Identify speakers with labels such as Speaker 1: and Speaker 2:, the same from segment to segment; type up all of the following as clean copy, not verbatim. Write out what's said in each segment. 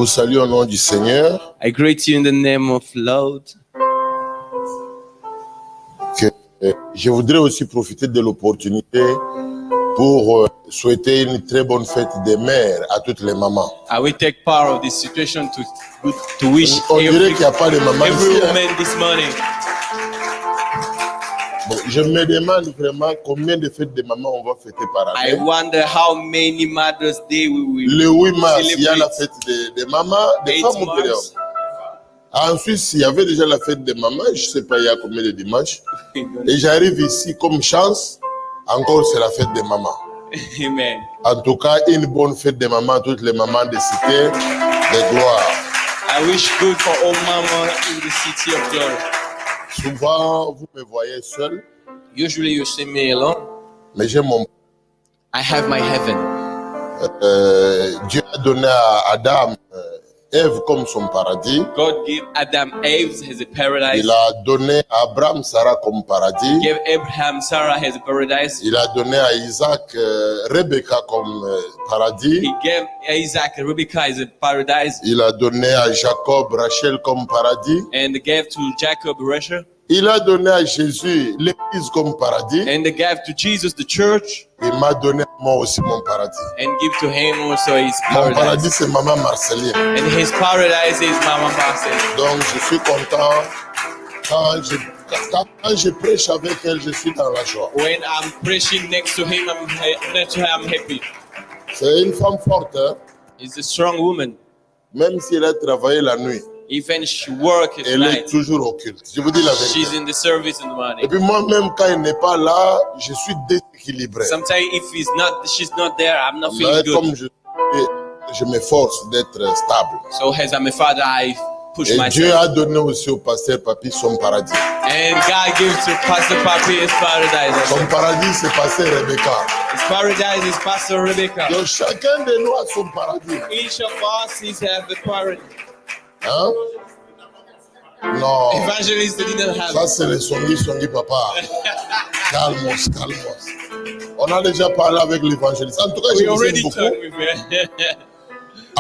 Speaker 1: vous salue au nom du Seigneur.
Speaker 2: I greet you in the name of Lord.
Speaker 1: Je voudrais aussi profiter de l'opportunité pour souhaiter une très bonne fête des mères à toutes les mamans.
Speaker 2: I will take part of this situation to wish
Speaker 1: On dirait qu'il n'y a pas de maman
Speaker 2: every
Speaker 1: ici.
Speaker 2: woman this morning.
Speaker 1: Bon, je me demande vraiment combien de fêtes de mamans on va fêter par
Speaker 2: I
Speaker 1: année.
Speaker 2: wonder how many Mother's Day we will
Speaker 1: Le 8 mars, il y a la
Speaker 2: celebrate.
Speaker 1: fête des mamans, des
Speaker 2: 8
Speaker 1: femmes ou des hommes.
Speaker 2: Mars.
Speaker 1: En Suisse, il y avait déjà la fête des mamans, je ne sais pas il y a combien de dimanches. Et j'arrive ici comme chance, encore c'est la fête des mamans.
Speaker 2: Amen.
Speaker 1: En tout cas, une bonne fête des mamans à toutes les mamans de cité de gloire.
Speaker 2: I wish good for all mama in the city of glory.
Speaker 1: Souvent, vous me voyez seul,
Speaker 2: Usually you see me alone.
Speaker 1: mais j'ai mon...
Speaker 2: I have my heaven.
Speaker 1: Dieu a donné à Adam, Ève comme son paradis.
Speaker 2: God gave Adam Eve as a paradise.
Speaker 1: Il a donné à Abraham Sarah comme paradis.
Speaker 2: Gave Abraham Sarah as a paradise.
Speaker 1: Il a donné à Isaac Rebecca comme paradis.
Speaker 2: He gave Isaac and Rebekah as a paradise.
Speaker 1: Il a donné à Jacob Rachel comme paradis.
Speaker 2: And gave to Jacob Rachel.
Speaker 1: Il a donné à Jésus l'église comme paradis.
Speaker 2: And gave to Jesus the church.
Speaker 1: Il m'a donné à moi aussi mon paradis.
Speaker 2: And give to him also his
Speaker 1: Mon
Speaker 2: paradise.
Speaker 1: paradis, c'est Maman Marceline.
Speaker 2: And his paradise is Mama Marcel.
Speaker 1: Donc, je suis content. Quand je prêche avec elle, je suis dans la joie.
Speaker 2: When I'm preaching next to him, I'm happy.
Speaker 1: C'est une femme forte, hein?
Speaker 2: He's a strong woman.
Speaker 1: Même si elle a travaillé la nuit,
Speaker 2: Even she works at
Speaker 1: elle est
Speaker 2: night.
Speaker 1: toujours au culte. Je vous dis la
Speaker 2: She's
Speaker 1: vérité.
Speaker 2: in the service in the
Speaker 1: Et
Speaker 2: morning.
Speaker 1: puis moi-même, quand elle n'est pas là, je suis déséquilibré.
Speaker 2: Sometimes if she's not there, I'm not
Speaker 1: Mais
Speaker 2: feeling
Speaker 1: comme
Speaker 2: good.
Speaker 1: je m'efforce d'être stable.
Speaker 2: So as I'm a father, I push
Speaker 1: Et Dieu
Speaker 2: myself.
Speaker 1: a donné aussi au pasteur Papi son paradis.
Speaker 2: And God gives to Pastor Papi his paradise.
Speaker 1: Son paradis, c'est pasteur Rebecca.
Speaker 2: His paradise is Pastor Rebecca.
Speaker 1: Donc chacun de nous a son paradis.
Speaker 2: Each of us is have a paradise.
Speaker 1: Hein? Non.
Speaker 2: Evangelist didn't have.
Speaker 1: Ça, c'est le songi papa. Calmos. On a déjà parlé avec l'évangéliste. En tout cas,
Speaker 2: We
Speaker 1: je vous aime
Speaker 2: already
Speaker 1: beaucoup.
Speaker 2: talked with her.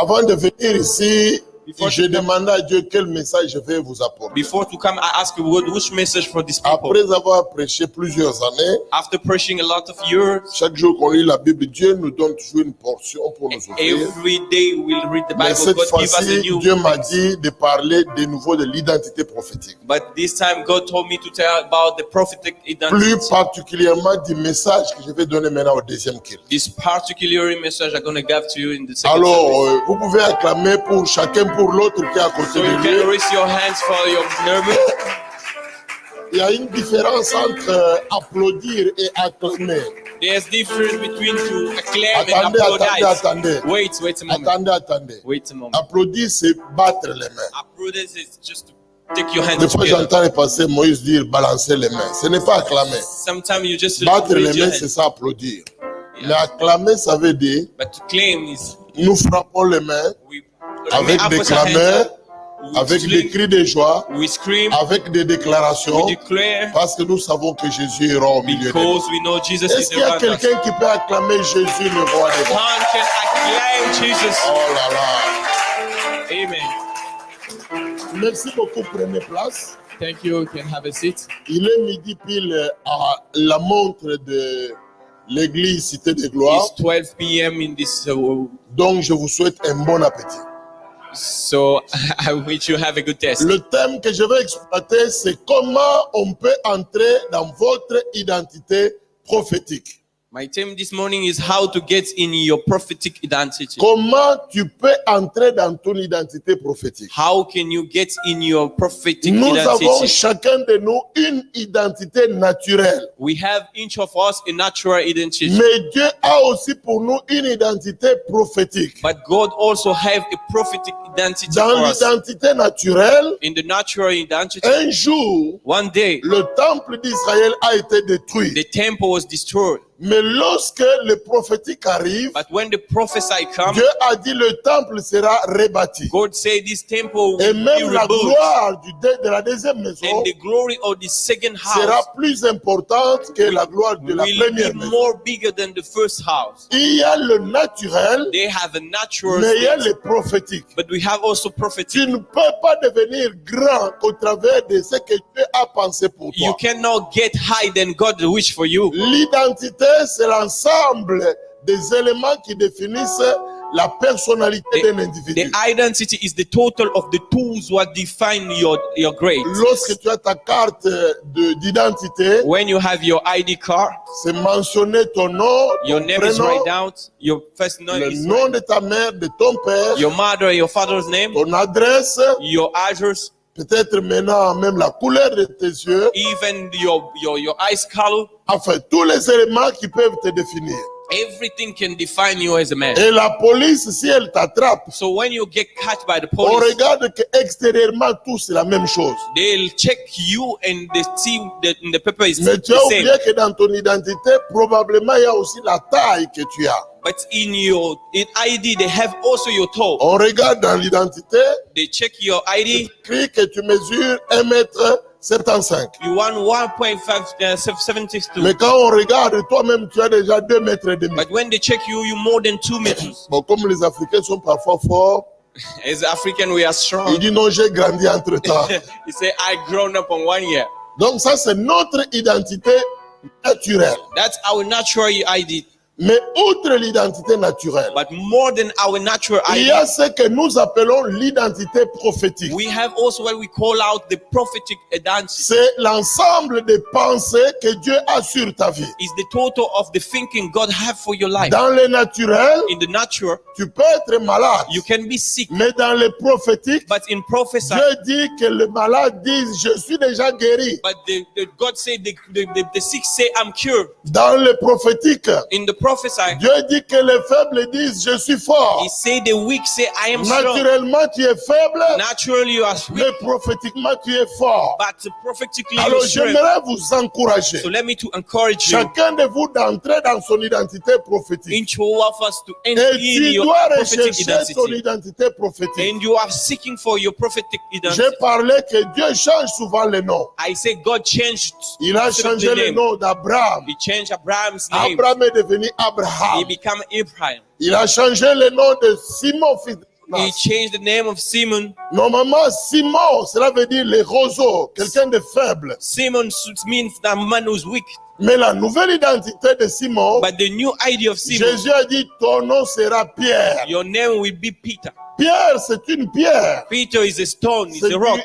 Speaker 1: Avant de venir ici,
Speaker 2: Before
Speaker 1: je
Speaker 2: to come-
Speaker 1: demandais à Dieu quel message je vais vous apporter.
Speaker 2: Before to come, I ask you which message for these people.
Speaker 1: Après avoir prêché plusieurs années,
Speaker 2: After preaching a lot of years,
Speaker 1: chaque jour qu'on lit la Bible, Dieu nous donne toujours une portion pour nous offrir.
Speaker 2: every day we'll read the
Speaker 1: Mais
Speaker 2: Bible.
Speaker 1: cette
Speaker 2: God give us a
Speaker 1: fois-ci,
Speaker 2: new.
Speaker 1: Dieu m'a dit de parler de nouveau de l'identité prophétique.
Speaker 2: But this time, God told me to tell about the prophetic
Speaker 1: Plus
Speaker 2: identity.
Speaker 1: particulièrement du message que je vais donner maintenant au deuxième culte.
Speaker 2: This particular message I'm going to give to you in the second
Speaker 1: Alors,
Speaker 2: service.
Speaker 1: vous pouvez acclamer pour chacun pour l'autre qui est à côté
Speaker 2: So
Speaker 1: de
Speaker 2: you
Speaker 1: lui.
Speaker 2: can raise your hands for your nervous.
Speaker 1: Il y a une différence entre applaudir et acclamer.
Speaker 2: There's difference between to acclaim and
Speaker 1: Attendez.
Speaker 2: apologize. Wait a moment.
Speaker 1: Attendez.
Speaker 2: Wait a moment.
Speaker 1: Applaudir, c'est battre les mains.
Speaker 2: Applaudise is just to take your hands
Speaker 1: Des fois,
Speaker 2: together.
Speaker 1: j'entends le pasteur Moïse dire balancer les mains. Ce n'est pas acclamer.
Speaker 2: Sometimes you just
Speaker 1: Battre les
Speaker 2: raise your
Speaker 1: mains, c'est
Speaker 2: hands.
Speaker 1: ça, applaudir. Mais acclamer, ça veut dire
Speaker 2: But to claim is
Speaker 1: nous frappons les mains
Speaker 2: we
Speaker 1: avec
Speaker 2: we
Speaker 1: des
Speaker 2: put our hands
Speaker 1: clameurs,
Speaker 2: up, we
Speaker 1: avec des
Speaker 2: scream,
Speaker 1: cris de joie,
Speaker 2: we scream,
Speaker 1: avec des déclarations,
Speaker 2: we declare,
Speaker 1: parce que nous savons que Jésus est roi au milieu de nous.
Speaker 2: because we know Jesus
Speaker 1: Est-ce
Speaker 2: is the
Speaker 1: qu'il y a
Speaker 2: one.
Speaker 1: quelqu'un qui peut acclamer Jésus le roi des rois?
Speaker 2: One can acclaim Jesus.
Speaker 1: Oh là là.
Speaker 2: Amen.
Speaker 1: Merci beaucoup, prenez place.
Speaker 2: Thank you. You can have a seat.
Speaker 1: Il est midi pile à la montre de l'église Cité de Gloire.
Speaker 2: It's 12 p.m. in this,
Speaker 1: Donc, je vous souhaite un bon appétit.
Speaker 2: so I wish you have a good test.
Speaker 1: Le thème que je vais exploiter, c'est comment on peut entrer dans votre identité prophétique.
Speaker 2: My theme this morning is how to get in your prophetic identity.
Speaker 1: Comment tu peux entrer dans ton identité prophétique?
Speaker 2: How can you get in your prophetic
Speaker 1: Nous avons
Speaker 2: identity?
Speaker 1: chacun de nous une identité naturelle.
Speaker 2: We have each of us a natural identity,
Speaker 1: Mais Dieu a aussi pour nous une identité prophétique.
Speaker 2: but God also have a prophetic identity
Speaker 1: Dans
Speaker 2: for us.
Speaker 1: l'identité naturelle,
Speaker 2: In the natural identity,
Speaker 1: un jour,
Speaker 2: one day
Speaker 1: le temple d'Israël a été détruit.
Speaker 2: the temple was destroyed.
Speaker 1: Mais lorsque le prophétique arrive,
Speaker 2: But when the prophesy comes,
Speaker 1: Dieu a dit le temple sera rebâti.
Speaker 2: God said this temple
Speaker 1: Et
Speaker 2: will be
Speaker 1: même la
Speaker 2: rebuilt.
Speaker 1: gloire de la deuxième maison
Speaker 2: And the glory of the second
Speaker 1: sera
Speaker 2: house
Speaker 1: plus importante que la gloire de la
Speaker 2: will be
Speaker 1: première maison.
Speaker 2: more bigger than the first house.
Speaker 1: Il y a le naturel,
Speaker 2: They have a natural
Speaker 1: mais il y a
Speaker 2: state,
Speaker 1: le prophétique.
Speaker 2: but we have also prophetic.
Speaker 1: Tu ne peux pas devenir grand au travers de ce que Dieu a pensé pour
Speaker 2: You
Speaker 1: toi.
Speaker 2: cannot get high than God wish for you.
Speaker 1: L'identité, c'est l'ensemble des éléments qui définissent la personnalité d'un individu.
Speaker 2: The identity is the total of the tools what define your grade.
Speaker 1: Lorsque tu as ta carte d'identité,
Speaker 2: When you have your ID card,
Speaker 1: c'est mentionner ton nom,
Speaker 2: your
Speaker 1: ton
Speaker 2: name is
Speaker 1: prénom,
Speaker 2: right down, your first name
Speaker 1: le
Speaker 2: is
Speaker 1: nom de ta mère, de ton père,
Speaker 2: your mother and your father's name,
Speaker 1: ton adresse,
Speaker 2: your address,
Speaker 1: peut-être maintenant même la couleur de tes yeux,
Speaker 2: even your eyes color.
Speaker 1: enfin tous les éléments qui peuvent te définir.
Speaker 2: Everything can define you as a man.
Speaker 1: Et la police, si elle t'attrape,
Speaker 2: So when you get caught by the
Speaker 1: on
Speaker 2: police,
Speaker 1: regarde qu'extérieurement tout c'est la même chose.
Speaker 2: they'll check you and they see that the paper is
Speaker 1: Mais tu
Speaker 2: the
Speaker 1: as
Speaker 2: same.
Speaker 1: oublié que dans ton identité, probablement il y a aussi la taille que tu as.
Speaker 2: But in ID, they have also your toe.
Speaker 1: On regarde dans l'identité,
Speaker 2: They check your ID.
Speaker 1: écrit que tu mesures 1m75.
Speaker 2: You want 1.572.
Speaker 1: Mais quand on regarde, toi-même, tu as déjà 2,5 m.
Speaker 2: But when they check you, you're more than 2 meters.
Speaker 1: Bon, comme les Africains sont parfois forts,
Speaker 2: As African, we are
Speaker 1: il
Speaker 2: strong.
Speaker 1: dit non, j'ai grandi entre-temps.
Speaker 2: He said, I grown up on 1 year.
Speaker 1: Donc ça, c'est notre identité naturelle.
Speaker 2: That's our natural ID.
Speaker 1: Mais outre l'identité naturelle,
Speaker 2: But more than our natural
Speaker 1: il y
Speaker 2: ID,
Speaker 1: a ce que nous appelons l'identité prophétique.
Speaker 2: we have also what we call out the prophetic identity.
Speaker 1: C'est l'ensemble des pensées que Dieu a sur ta vie.
Speaker 2: Is the total of the thinking God have for your life.
Speaker 1: Dans le naturel,
Speaker 2: In the natural,
Speaker 1: tu peux être malade.
Speaker 2: you can be sick.
Speaker 1: Mais dans le prophétique,
Speaker 2: But in prophecy,
Speaker 1: Dieu dit que le malade dit je suis déjà guéri.
Speaker 2: but God said the sick say I'm cured.
Speaker 1: Dans le prophétique,
Speaker 2: In the prophesy,
Speaker 1: Dieu dit que les faibles disent je suis fort.
Speaker 2: He say the weak say I am strong.
Speaker 1: Naturellement tu es faible,
Speaker 2: Naturally you are weak,
Speaker 1: mais prophétiquement tu es fort.
Speaker 2: but prophetically you
Speaker 1: Alors
Speaker 2: are strong.
Speaker 1: j'aimerais vous encourager,
Speaker 2: So let me to encourage you,
Speaker 1: chacun de vous d'entrer dans son identité prophétique.
Speaker 2: each one of us to enter
Speaker 1: Et
Speaker 2: in
Speaker 1: tu
Speaker 2: your
Speaker 1: dois
Speaker 2: prophetic
Speaker 1: rechercher ton
Speaker 2: identity.
Speaker 1: identité prophétique.
Speaker 2: And you are seeking for your prophetic identity.
Speaker 1: J'ai parlé que Dieu change souvent les noms.
Speaker 2: I say God changed
Speaker 1: Il a
Speaker 2: the
Speaker 1: changé le
Speaker 2: name.
Speaker 1: nom d'Abraham.
Speaker 2: He changed Abraham's name.
Speaker 1: Abraham est devenu
Speaker 2: He
Speaker 1: Abraham.
Speaker 2: became Abraham.
Speaker 1: Il a changé le nom de Simon, fils de
Speaker 2: He
Speaker 1: Jonas.
Speaker 2: changed the name of Simon.
Speaker 1: Normalement, Simon, cela veut dire les roseaux, quelqu'un de faible.
Speaker 2: Simon means that man who's weak.
Speaker 1: Mais la nouvelle identité de Simon,
Speaker 2: But the new idea of Simon,
Speaker 1: Jésus a dit, ton nom sera Pierre.
Speaker 2: your name will be Peter.
Speaker 1: Pierre, c'est une pierre.
Speaker 2: Peter is a stone, is
Speaker 1: C'est
Speaker 2: a rock.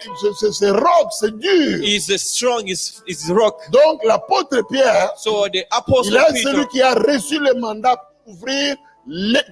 Speaker 1: c'est rock, c'est dur.
Speaker 2: Is a strong, is rock.
Speaker 1: Donc, l'apôtre Pierre,
Speaker 2: So the
Speaker 1: il
Speaker 2: apostle
Speaker 1: est
Speaker 2: Peter,
Speaker 1: celui qui a reçu le mandat pour ouvrir,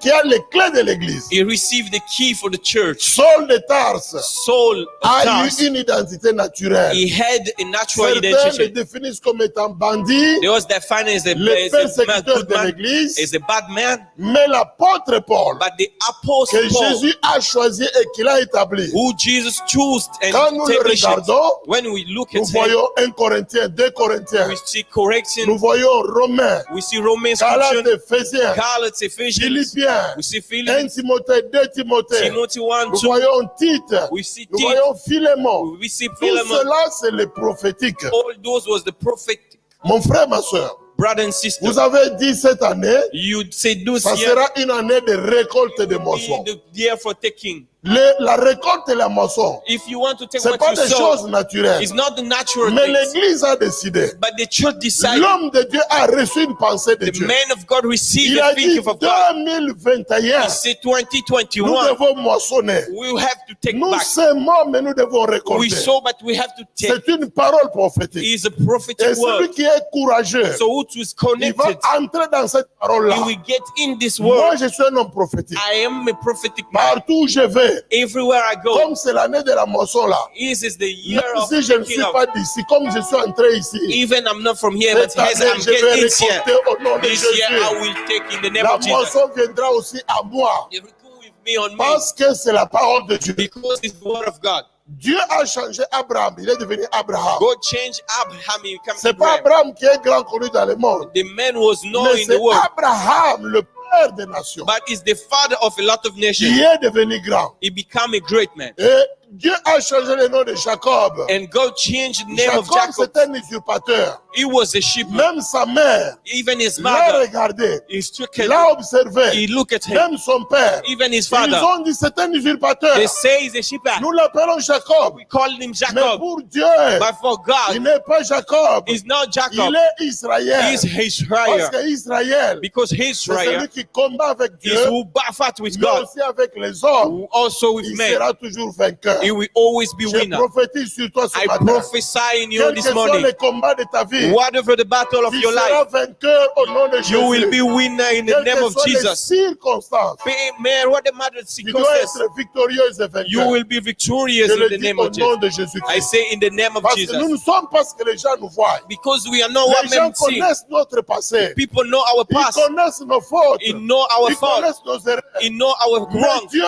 Speaker 1: qui a les clés de l'église.
Speaker 2: he received the key for the church.
Speaker 1: Saul de Tarse
Speaker 2: Saul of
Speaker 1: a
Speaker 2: Tarsus,
Speaker 1: eu une identité naturelle.
Speaker 2: he had a natural
Speaker 1: Certains le
Speaker 2: identity.
Speaker 1: définissent comme étant bandit,
Speaker 2: There was that finance as
Speaker 1: le
Speaker 2: a
Speaker 1: persécuteur
Speaker 2: good
Speaker 1: de
Speaker 2: man,
Speaker 1: l'église,
Speaker 2: is a bad man.
Speaker 1: mais l'apôtre Paul,
Speaker 2: But the apostle
Speaker 1: que
Speaker 2: Paul,
Speaker 1: Jésus a choisi et qu'il a établi.
Speaker 2: who Jesus chose
Speaker 1: Quand
Speaker 2: and
Speaker 1: nous le
Speaker 2: established,
Speaker 1: regardons,
Speaker 2: when we look
Speaker 1: nous
Speaker 2: at him,
Speaker 1: voyons 1 Corinthiens, 2 Corinthiens,
Speaker 2: we see correction,
Speaker 1: nous voyons Romains,
Speaker 2: we see Roman
Speaker 1: Galates,
Speaker 2: scripture,
Speaker 1: Éphésiens,
Speaker 2: Galates, Ephesians,
Speaker 1: Philippiens,
Speaker 2: we see
Speaker 1: 1
Speaker 2: Philippians,
Speaker 1: Timothée, 2 Timothée,
Speaker 2: Timothy 1,
Speaker 1: nous
Speaker 2: 2,
Speaker 1: voyons Tite,
Speaker 2: we see
Speaker 1: nous
Speaker 2: Tite,
Speaker 1: voyons Philémon.
Speaker 2: we see
Speaker 1: Tout
Speaker 2: Philemon.
Speaker 1: cela, c'est le prophétique.
Speaker 2: All those was the prophet.
Speaker 1: Mon frère, ma soeur,
Speaker 2: Brother and sister,
Speaker 1: vous avez dit cette année,
Speaker 2: you say this
Speaker 1: ça
Speaker 2: year
Speaker 1: sera une année de récolte de
Speaker 2: will
Speaker 1: moissons.
Speaker 2: be the year for taking.
Speaker 1: La récolte et la moisson,
Speaker 2: If you want to take
Speaker 1: ce n'est
Speaker 2: what
Speaker 1: pas
Speaker 2: you
Speaker 1: des
Speaker 2: sow,
Speaker 1: choses naturelles.
Speaker 2: it's not the natural
Speaker 1: Mais
Speaker 2: things.
Speaker 1: l'Église a décidé.
Speaker 2: But the church decided,
Speaker 1: L'homme de Dieu a reçu une pensée de
Speaker 2: the
Speaker 1: Dieu.
Speaker 2: man of God received
Speaker 1: Il a
Speaker 2: the
Speaker 1: dit
Speaker 2: thinking of God.
Speaker 1: 2021,
Speaker 2: He said
Speaker 1: nous
Speaker 2: 2021,
Speaker 1: devons moissonner.
Speaker 2: we will have to take
Speaker 1: Nous
Speaker 2: back.
Speaker 1: semons, mais nous devons
Speaker 2: We
Speaker 1: récolter.
Speaker 2: sow, but we have to take.
Speaker 1: C'est une parole prophétique.
Speaker 2: Is a
Speaker 1: Et
Speaker 2: prophetic
Speaker 1: celui
Speaker 2: word.
Speaker 1: qui est courageux,
Speaker 2: So who is
Speaker 1: il va
Speaker 2: connected,
Speaker 1: entrer dans cette parole-là.
Speaker 2: he will get in this
Speaker 1: Moi,
Speaker 2: word.
Speaker 1: je suis un homme prophétique.
Speaker 2: I am a prophetic man.
Speaker 1: Partout où je vais,
Speaker 2: Everywhere I go,
Speaker 1: comme c'est l'année de la moisson là,
Speaker 2: this is the year
Speaker 1: même
Speaker 2: of
Speaker 1: si je ne
Speaker 2: taking
Speaker 1: suis
Speaker 2: up.
Speaker 1: pas d'ici, comme je suis entré ici,
Speaker 2: Even I'm not from here, but
Speaker 1: cette
Speaker 2: as
Speaker 1: année,
Speaker 2: I'm
Speaker 1: je vais
Speaker 2: getting this year,
Speaker 1: récolter au nom de
Speaker 2: this year I
Speaker 1: Jésus.
Speaker 2: will take in the name
Speaker 1: La
Speaker 2: of Jesus.
Speaker 1: moisson viendra aussi à moi.
Speaker 2: It will come with me on me.
Speaker 1: Parce que c'est la parole de Dieu.
Speaker 2: Because it's the word of God.
Speaker 1: Dieu a changé Abraham. Il est devenu Abraham.
Speaker 2: God changed Abraham. He became
Speaker 1: C'est pas
Speaker 2: Abraham.
Speaker 1: Abraham qui est grand connu dans le monde.
Speaker 2: The man was known
Speaker 1: Mais
Speaker 2: in
Speaker 1: c'est
Speaker 2: the world.
Speaker 1: Abraham, le père des nations,
Speaker 2: But is the father of a lot of
Speaker 1: qui
Speaker 2: nations.
Speaker 1: est devenu grand.
Speaker 2: He became a great man.
Speaker 1: Et Dieu a changé le nom de Jacob.
Speaker 2: And God changed the name of
Speaker 1: Jacob,
Speaker 2: Jacob.
Speaker 1: c'est un usurpateur.
Speaker 2: He was a shepherd.
Speaker 1: Même sa mère
Speaker 2: Even his
Speaker 1: l'a
Speaker 2: mother,
Speaker 1: regardé,
Speaker 2: he took it.
Speaker 1: l'a observé.
Speaker 2: He looked at him.
Speaker 1: Même son père.
Speaker 2: Even his
Speaker 1: Ils
Speaker 2: father.
Speaker 1: ont dit c'est un usurpateur.
Speaker 2: They say he's a shepherd.
Speaker 1: Nous l'appelons Jacob.
Speaker 2: We call him
Speaker 1: Mais
Speaker 2: Jacob.
Speaker 1: pour Dieu,
Speaker 2: But for
Speaker 1: il
Speaker 2: God,
Speaker 1: n'est pas Jacob.
Speaker 2: he's not Jacob.
Speaker 1: Il est Israël.
Speaker 2: He's
Speaker 1: Parce
Speaker 2: Israel.
Speaker 1: que Israël,
Speaker 2: Because
Speaker 1: c'est
Speaker 2: Israel
Speaker 1: celui qui combat avec
Speaker 2: is
Speaker 1: Dieu,
Speaker 2: who fight with
Speaker 1: mais
Speaker 2: God.
Speaker 1: aussi avec les hommes.
Speaker 2: Who also with
Speaker 1: Il
Speaker 2: men.
Speaker 1: sera toujours vainqueur.
Speaker 2: He will always be
Speaker 1: Je
Speaker 2: winner.
Speaker 1: prophétise sur toi ce
Speaker 2: I
Speaker 1: matin.
Speaker 2: prophesy in you
Speaker 1: Quel que
Speaker 2: this
Speaker 1: soit
Speaker 2: morning.
Speaker 1: les combats de ta vie,
Speaker 2: Whatever the battle of
Speaker 1: tu
Speaker 2: your
Speaker 1: seras
Speaker 2: life,
Speaker 1: vainqueur au nom de
Speaker 2: you will
Speaker 1: Jésus.
Speaker 2: be winner in the
Speaker 1: Quelles
Speaker 2: name
Speaker 1: que
Speaker 2: of
Speaker 1: soient les
Speaker 2: Jesus.
Speaker 1: circonstances,
Speaker 2: Man, what the matter
Speaker 1: tu dois
Speaker 2: circumstances,
Speaker 1: être victorieuse et
Speaker 2: you
Speaker 1: vainqueur.
Speaker 2: will be victorious
Speaker 1: Je
Speaker 2: in
Speaker 1: le
Speaker 2: the
Speaker 1: dis
Speaker 2: name
Speaker 1: au
Speaker 2: of
Speaker 1: nom
Speaker 2: Jesus.
Speaker 1: de Jésus-Christ.
Speaker 2: I say in the name of
Speaker 1: Parce que nous
Speaker 2: Jesus.
Speaker 1: ne sommes pas ce que les gens nous voient.
Speaker 2: Because we are not what
Speaker 1: Les gens
Speaker 2: men see.
Speaker 1: connaissent notre passé.
Speaker 2: People know our
Speaker 1: Ils
Speaker 2: past.
Speaker 1: connaissent nos fautes.
Speaker 2: They know our
Speaker 1: Ils
Speaker 2: fault.
Speaker 1: connaissent nos erreurs.
Speaker 2: They know our
Speaker 1: Mais
Speaker 2: wrongs.
Speaker 1: Dieu,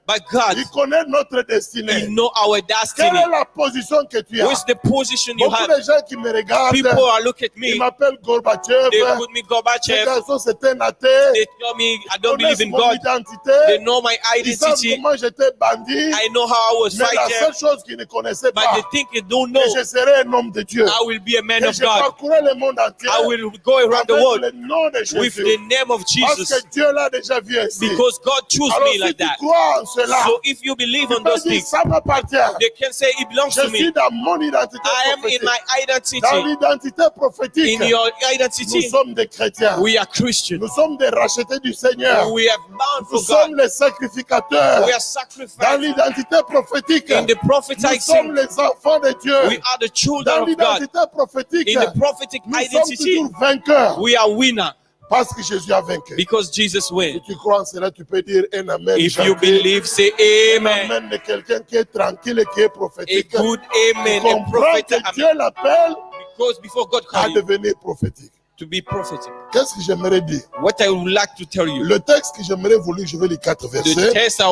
Speaker 2: But God,
Speaker 1: il connaît notre
Speaker 2: He
Speaker 1: destinée.
Speaker 2: know our
Speaker 1: Quelle
Speaker 2: destiny.
Speaker 1: est la position que tu as?
Speaker 2: What's the position you
Speaker 1: Beaucoup
Speaker 2: have?
Speaker 1: de gens qui me regardent,
Speaker 2: People are looking at
Speaker 1: ils
Speaker 2: me.
Speaker 1: m'appellent Gorbatchev.
Speaker 2: They put me
Speaker 1: Ce
Speaker 2: Gorbachev.
Speaker 1: garçon, c'est un athée.
Speaker 2: They tell me I
Speaker 1: Ils
Speaker 2: don't believe
Speaker 1: connaissent
Speaker 2: in
Speaker 1: mon
Speaker 2: God.
Speaker 1: identité.
Speaker 2: They know my
Speaker 1: Ils savent
Speaker 2: identity.
Speaker 1: comment j'étais bandit.
Speaker 2: I know how I was
Speaker 1: Mais la
Speaker 2: fighting.
Speaker 1: seule chose qu'ils ne connaissaient
Speaker 2: But
Speaker 1: pas,
Speaker 2: they think they don't know.
Speaker 1: que je serai un homme de Dieu.
Speaker 2: I will be a man
Speaker 1: Que
Speaker 2: of
Speaker 1: je
Speaker 2: God.
Speaker 1: parcourais le monde entier
Speaker 2: I will go around the
Speaker 1: avec
Speaker 2: world
Speaker 1: le nom de
Speaker 2: with
Speaker 1: Jésus.
Speaker 2: the name of
Speaker 1: Parce
Speaker 2: Jesus.
Speaker 1: que Dieu l'a déjà vu ainsi.
Speaker 2: Because God chose
Speaker 1: Alors
Speaker 2: me
Speaker 1: si
Speaker 2: like
Speaker 1: tu
Speaker 2: that.
Speaker 1: crois en cela,
Speaker 2: So if you believe
Speaker 1: tu
Speaker 2: on
Speaker 1: peux
Speaker 2: those
Speaker 1: dire
Speaker 2: things,
Speaker 1: ça m'appartient.
Speaker 2: they can say it belongs
Speaker 1: Je
Speaker 2: to me.
Speaker 1: suis dans mon identité
Speaker 2: I am in
Speaker 1: prophétique.
Speaker 2: my
Speaker 1: Dans
Speaker 2: identity.
Speaker 1: l'identité prophétique,
Speaker 2: In your
Speaker 1: nous
Speaker 2: identity,
Speaker 1: sommes des chrétiens.
Speaker 2: we are Christians.
Speaker 1: Nous sommes des rachetés du Seigneur.
Speaker 2: We are bound
Speaker 1: Nous
Speaker 2: for
Speaker 1: sommes
Speaker 2: God.
Speaker 1: les sacrificateurs.
Speaker 2: We are
Speaker 1: Dans
Speaker 2: sacrificed
Speaker 1: l'identité prophétique,
Speaker 2: in the
Speaker 1: nous
Speaker 2: prophetic
Speaker 1: sommes les enfants de Dieu.
Speaker 2: We are the
Speaker 1: Dans
Speaker 2: children of God.
Speaker 1: l'identité prophétique,
Speaker 2: In the prophetic
Speaker 1: nous sommes
Speaker 2: identity,
Speaker 1: toujours vainqueurs.
Speaker 2: we are winner
Speaker 1: Parce que Jésus a vaincu.
Speaker 2: because Jesus
Speaker 1: Si
Speaker 2: wins.
Speaker 1: tu crois en cela, tu peux dire un amen.
Speaker 2: If you
Speaker 1: chanter.
Speaker 2: believe, say
Speaker 1: Un
Speaker 2: amen.
Speaker 1: amen de quelqu'un qui est tranquille et qui est
Speaker 2: A
Speaker 1: prophétique.
Speaker 2: good amen.
Speaker 1: Qui
Speaker 2: A
Speaker 1: comprend
Speaker 2: prophet.
Speaker 1: que
Speaker 2: Amen.
Speaker 1: Dieu l'appelle
Speaker 2: Because before God
Speaker 1: à
Speaker 2: called you
Speaker 1: devenir prophétique.
Speaker 2: to be prophetic.
Speaker 1: Qu'est-ce que j'aimerais dire?
Speaker 2: What I would like to tell you,
Speaker 1: Le texte que j'aimerais vous lire, je vais lire 4
Speaker 2: the
Speaker 1: versets.
Speaker 2: text I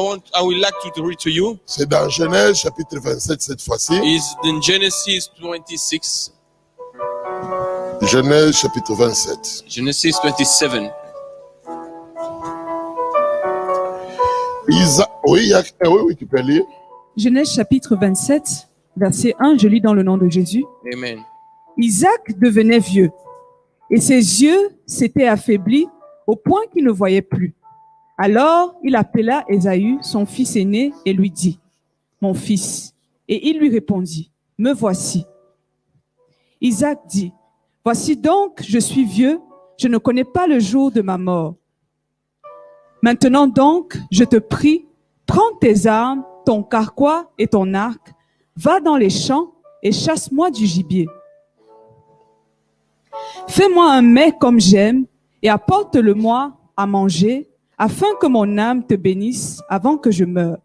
Speaker 2: would like to read to you
Speaker 1: C'est dans Genèse chapitre 27 cette fois-ci.
Speaker 2: is in Genesis 26.
Speaker 1: Genèse chapitre 27.
Speaker 2: Genesis 27.
Speaker 1: Oui, tu peux lire.
Speaker 3: Genèse chapitre 27, verset 1, je lis dans le nom de Jésus.
Speaker 2: Amen.
Speaker 3: Isaac devenait vieux et ses yeux s'étaient affaiblis au point qu'il ne voyait plus. Alors il appela Ésaü, son fils aîné, et lui dit, « Mon fils. » Et il lui répondit, « Me voici. » Isaac dit, « Voici donc, je suis vieux, je ne connais pas le jour de ma mort. Maintenant donc, je te prie, prends tes armes, ton carquois et ton arc, va dans les champs et chasse-moi du gibier. Fais-moi un mets comme j'aime et apporte-le-moi à manger, afin que mon âme te bénisse avant que je meure. »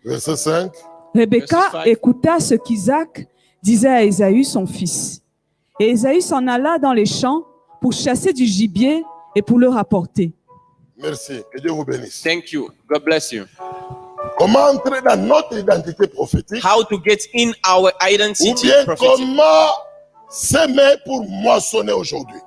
Speaker 1: Verset 5.
Speaker 3: Rebecca
Speaker 2: Verset 5.
Speaker 3: écouta ce qu'Isaac disait à Ésaü, son fils. Et Ésaü s'en alla dans les champs pour chasser du gibier et pour le rapporter.
Speaker 1: Merci. Que Dieu vous bénisse.
Speaker 2: Thank you. God bless you.
Speaker 1: Comment entrer dans notre identité prophétique?
Speaker 2: How to get in our
Speaker 1: Ou
Speaker 2: identity
Speaker 1: bien
Speaker 2: prophetic.
Speaker 1: comment s'aimer pour moissonner aujourd'hui?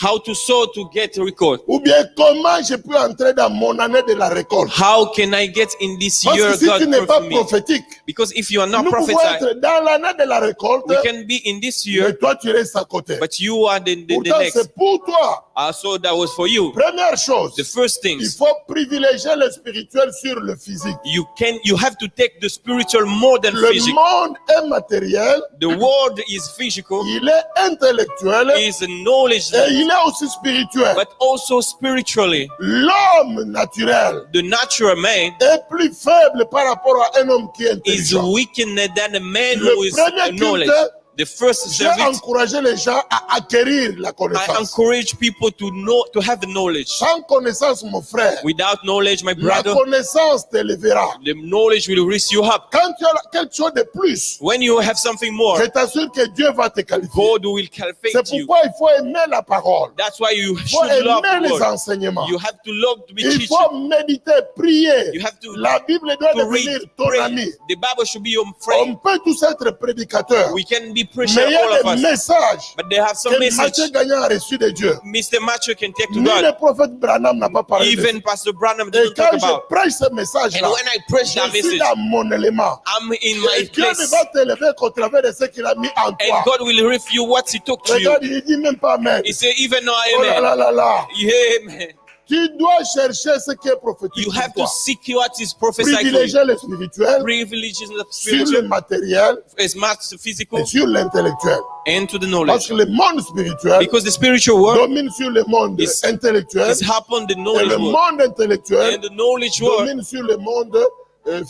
Speaker 2: How to sow to get record.
Speaker 1: Ou bien comment je peux entrer dans mon année de la récolte?
Speaker 2: How can I get in this
Speaker 1: Parce
Speaker 2: year
Speaker 1: que si tu
Speaker 2: God
Speaker 1: n'es pas
Speaker 2: for me?
Speaker 1: prophétique,
Speaker 2: Because if you are not
Speaker 1: nous pouvons
Speaker 2: prophesying,
Speaker 1: être dans l'année de la récolte,
Speaker 2: we can be in this
Speaker 1: mais
Speaker 2: year,
Speaker 1: toi tu restes à côté.
Speaker 2: but you are the
Speaker 1: Pourtant,
Speaker 2: next.
Speaker 1: c'est pour toi.
Speaker 2: So that was for you.
Speaker 1: Première chose,
Speaker 2: The first
Speaker 1: il
Speaker 2: things
Speaker 1: faut privilégier le spirituel sur le physique.
Speaker 2: you have to take the spiritual more than
Speaker 1: Le
Speaker 2: physical.
Speaker 1: monde est matériel,
Speaker 2: The world is physical,
Speaker 1: il est intellectuel
Speaker 2: is knowledge,
Speaker 1: et il est aussi spirituel.
Speaker 2: but also spiritually.
Speaker 1: L'homme naturel
Speaker 2: The natural man
Speaker 1: est plus faible par rapport à un homme qui est
Speaker 2: is
Speaker 1: intelligent.
Speaker 2: weaker than a man
Speaker 1: Le
Speaker 2: who is
Speaker 1: premier
Speaker 2: knowledge.
Speaker 1: culte
Speaker 2: The first
Speaker 1: J'ai
Speaker 2: service,
Speaker 1: encouragé les gens à acquérir la
Speaker 2: I
Speaker 1: connaissance.
Speaker 2: encourage people to know, to have the knowledge.
Speaker 1: Sans connaissance, mon frère,
Speaker 2: Without knowledge, my
Speaker 1: la
Speaker 2: brother,
Speaker 1: connaissance t'élèvera.
Speaker 2: the knowledge will raise you up.
Speaker 1: Quand tu as quelque chose de plus,
Speaker 2: When you have something more,
Speaker 1: je t'assure que Dieu va te qualifier.
Speaker 2: God will
Speaker 1: C'est
Speaker 2: cultivate you.
Speaker 1: pourquoi il faut aimer la parole.
Speaker 2: That's why you
Speaker 1: Il faut
Speaker 2: should love
Speaker 1: aimer
Speaker 2: the
Speaker 1: les
Speaker 2: word.
Speaker 1: enseignements.
Speaker 2: You have to love to be
Speaker 1: Il
Speaker 2: teaching.
Speaker 1: faut méditer, prier.
Speaker 2: You have to,
Speaker 1: La Bible doit
Speaker 2: to
Speaker 1: devenir
Speaker 2: read,
Speaker 1: ton
Speaker 2: pray.
Speaker 1: ami.
Speaker 2: The Bible should be your
Speaker 1: On
Speaker 2: friend.
Speaker 1: peut tous être prédicateurs.
Speaker 2: We can be
Speaker 1: Mais
Speaker 2: preachers,
Speaker 1: il y
Speaker 2: all
Speaker 1: a
Speaker 2: of
Speaker 1: des
Speaker 2: us.
Speaker 1: messages
Speaker 2: But they have some
Speaker 1: que
Speaker 2: message
Speaker 1: Matthieu Gagnon a reçus de Dieu.
Speaker 2: Mr. Matthew can take to
Speaker 1: Ni le
Speaker 2: God.
Speaker 1: prophète Branham n'a pas parlé de ça.
Speaker 2: Even Pastor Branham
Speaker 1: Et
Speaker 2: didn't
Speaker 1: quand
Speaker 2: talk
Speaker 1: je
Speaker 2: about.
Speaker 1: prêche ce message-là,
Speaker 2: And when I preach that
Speaker 1: je suis
Speaker 2: message,
Speaker 1: dans mon élément.
Speaker 2: I'm in
Speaker 1: Et
Speaker 2: my
Speaker 1: Dieu ne
Speaker 2: place.
Speaker 1: va t'élever qu'au travers de ce qu'il a mis en
Speaker 2: And
Speaker 1: toi.
Speaker 2: God will reveal what He took to you.
Speaker 1: Regarde, il dit même pas Amen.
Speaker 2: He said, even though
Speaker 1: Oh là
Speaker 2: amen.
Speaker 1: là là là.
Speaker 2: Yeah, amen.
Speaker 1: Tu dois chercher ce qui est prophétique
Speaker 2: You
Speaker 1: pour
Speaker 2: have to
Speaker 1: toi.
Speaker 2: seek what is prophesied to you.
Speaker 1: Privilégier le spirituel
Speaker 2: Privileges the
Speaker 1: sur le
Speaker 2: spiritual
Speaker 1: matériel
Speaker 2: as much physical
Speaker 1: et sur l'intellectuel.
Speaker 2: and to the
Speaker 1: Parce
Speaker 2: knowledge.
Speaker 1: que le monde spirituel
Speaker 2: Because the spiritual world
Speaker 1: domine sur le monde
Speaker 2: is
Speaker 1: intellectuel
Speaker 2: is upon the
Speaker 1: et le
Speaker 2: knowledge world.
Speaker 1: monde intellectuel
Speaker 2: And the knowledge world
Speaker 1: domine sur le monde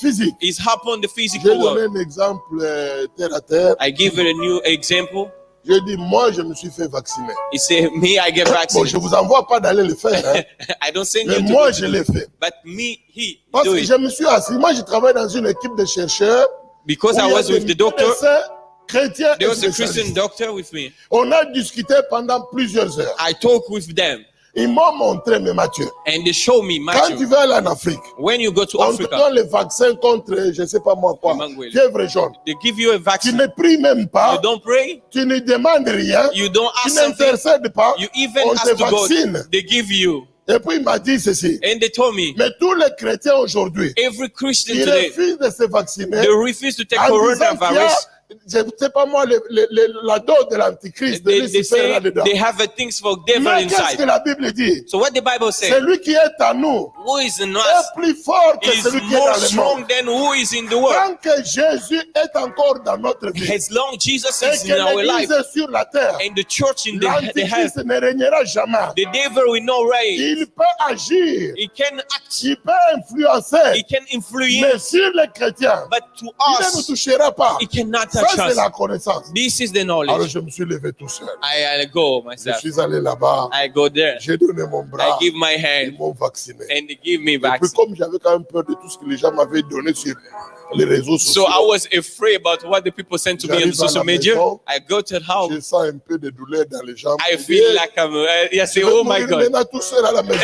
Speaker 1: physique.
Speaker 2: is upon the
Speaker 1: J'ai
Speaker 2: physical
Speaker 1: donné
Speaker 2: world.
Speaker 1: un exemple terre à terre.
Speaker 2: I give it a new example.
Speaker 1: J'ai dit, moi, je me suis fait vacciner.
Speaker 2: He said, me, I get
Speaker 1: Bon,
Speaker 2: vaccinated.
Speaker 1: je vous envoie pas d'aller le faire, hein,
Speaker 2: I don't send
Speaker 1: mais
Speaker 2: you to
Speaker 1: moi,
Speaker 2: go
Speaker 1: je
Speaker 2: to
Speaker 1: l'ai fait.
Speaker 2: but me, he
Speaker 1: Parce
Speaker 2: do
Speaker 1: que
Speaker 2: it.
Speaker 1: je me suis assis. Moi, je travaille dans une équipe de chercheurs.
Speaker 2: Because
Speaker 1: où
Speaker 2: I
Speaker 1: il y a
Speaker 2: was
Speaker 1: des
Speaker 2: with the doctor,
Speaker 1: médecins chrétiens et
Speaker 2: there was a Christian
Speaker 1: spécialistes.
Speaker 2: doctor with me.
Speaker 1: On a discuté pendant plusieurs heures.
Speaker 2: I talked with them
Speaker 1: Ils m'ont montré, mais Mathieu,
Speaker 2: and they show me,
Speaker 1: quand tu
Speaker 2: Matthew,
Speaker 1: vas aller en Afrique,
Speaker 2: when you go to
Speaker 1: on te
Speaker 2: Africa,
Speaker 1: donne le vaccin contre, je ne sais pas moi quoi,
Speaker 2: Emmanuel.
Speaker 1: fièvre jaune.
Speaker 2: they give you a
Speaker 1: Tu
Speaker 2: vaccine.
Speaker 1: ne pries même pas,
Speaker 2: You don't pray,
Speaker 1: tu ne demandes rien,
Speaker 2: you don't
Speaker 1: tu
Speaker 2: ask something,
Speaker 1: n'intercèdes pas,
Speaker 2: you even
Speaker 1: on
Speaker 2: ask
Speaker 1: te
Speaker 2: to God,
Speaker 1: vaccine.
Speaker 2: they give you.
Speaker 1: Et puis il m'a dit ceci,
Speaker 2: And they told me,
Speaker 1: mais tous les chrétiens aujourd'hui,
Speaker 2: every Christian
Speaker 1: ils
Speaker 2: today,
Speaker 1: refusent de se vacciner
Speaker 2: they refuse to take
Speaker 1: en disant qu'il y a,
Speaker 2: coronavirus.
Speaker 1: je ne sais pas moi, la dose de l'antichrist, de
Speaker 2: They
Speaker 1: Lucifer
Speaker 2: say
Speaker 1: là-dedans.
Speaker 2: they have a things for devil
Speaker 1: Mais qu'est-ce que
Speaker 2: inside.
Speaker 1: la Bible dit?
Speaker 2: So what the Bible says,
Speaker 1: Celui qui est en nous
Speaker 2: who is in us
Speaker 1: est plus fort que
Speaker 2: is
Speaker 1: celui qui est
Speaker 2: more
Speaker 1: dans le
Speaker 2: strong
Speaker 1: monde.
Speaker 2: than who is in the world.
Speaker 1: Tant que Jésus est encore dans notre vie
Speaker 2: As long Jesus
Speaker 1: et
Speaker 2: is in
Speaker 1: que
Speaker 2: our
Speaker 1: l'Église
Speaker 2: life
Speaker 1: est sur la terre,
Speaker 2: and the church in the heaven,
Speaker 1: l'antichrist ne régnera jamais.
Speaker 2: the devil will not reign.
Speaker 1: Il peut agir,
Speaker 2: He can act,
Speaker 1: il peut influencer,
Speaker 2: he can
Speaker 1: mais
Speaker 2: influence,
Speaker 1: sur les chrétiens,
Speaker 2: but to
Speaker 1: il ne nous
Speaker 2: us,
Speaker 1: touchera pas.
Speaker 2: he cannot
Speaker 1: Ça,
Speaker 2: touch
Speaker 1: c'est
Speaker 2: us.
Speaker 1: la connaissance.
Speaker 2: This is the
Speaker 1: Alors,
Speaker 2: knowledge.
Speaker 1: je me suis levé tout seul.
Speaker 2: I go
Speaker 1: Je
Speaker 2: myself.
Speaker 1: suis allé là-bas,
Speaker 2: I go there.
Speaker 1: j'ai donné mon
Speaker 2: I
Speaker 1: bras,
Speaker 2: give my
Speaker 1: ils
Speaker 2: hand
Speaker 1: m'ont vacciné.
Speaker 2: and they give me
Speaker 1: Et puis,
Speaker 2: vaccine.
Speaker 1: comme j'avais quand même peur de tout ce que les gens m'avaient donné sur les réseaux
Speaker 2: So
Speaker 1: sociaux,
Speaker 2: I was afraid about what the people sent to me on the
Speaker 1: J'arrive à la
Speaker 2: social media.
Speaker 1: maison.
Speaker 2: I go to the house.
Speaker 1: je sens un peu de douleur dans les jambes.
Speaker 2: I feel like I'm. I say,
Speaker 1: Je vais
Speaker 2: oh my
Speaker 1: mourir
Speaker 2: God.
Speaker 1: maintenant tout seul à la maison.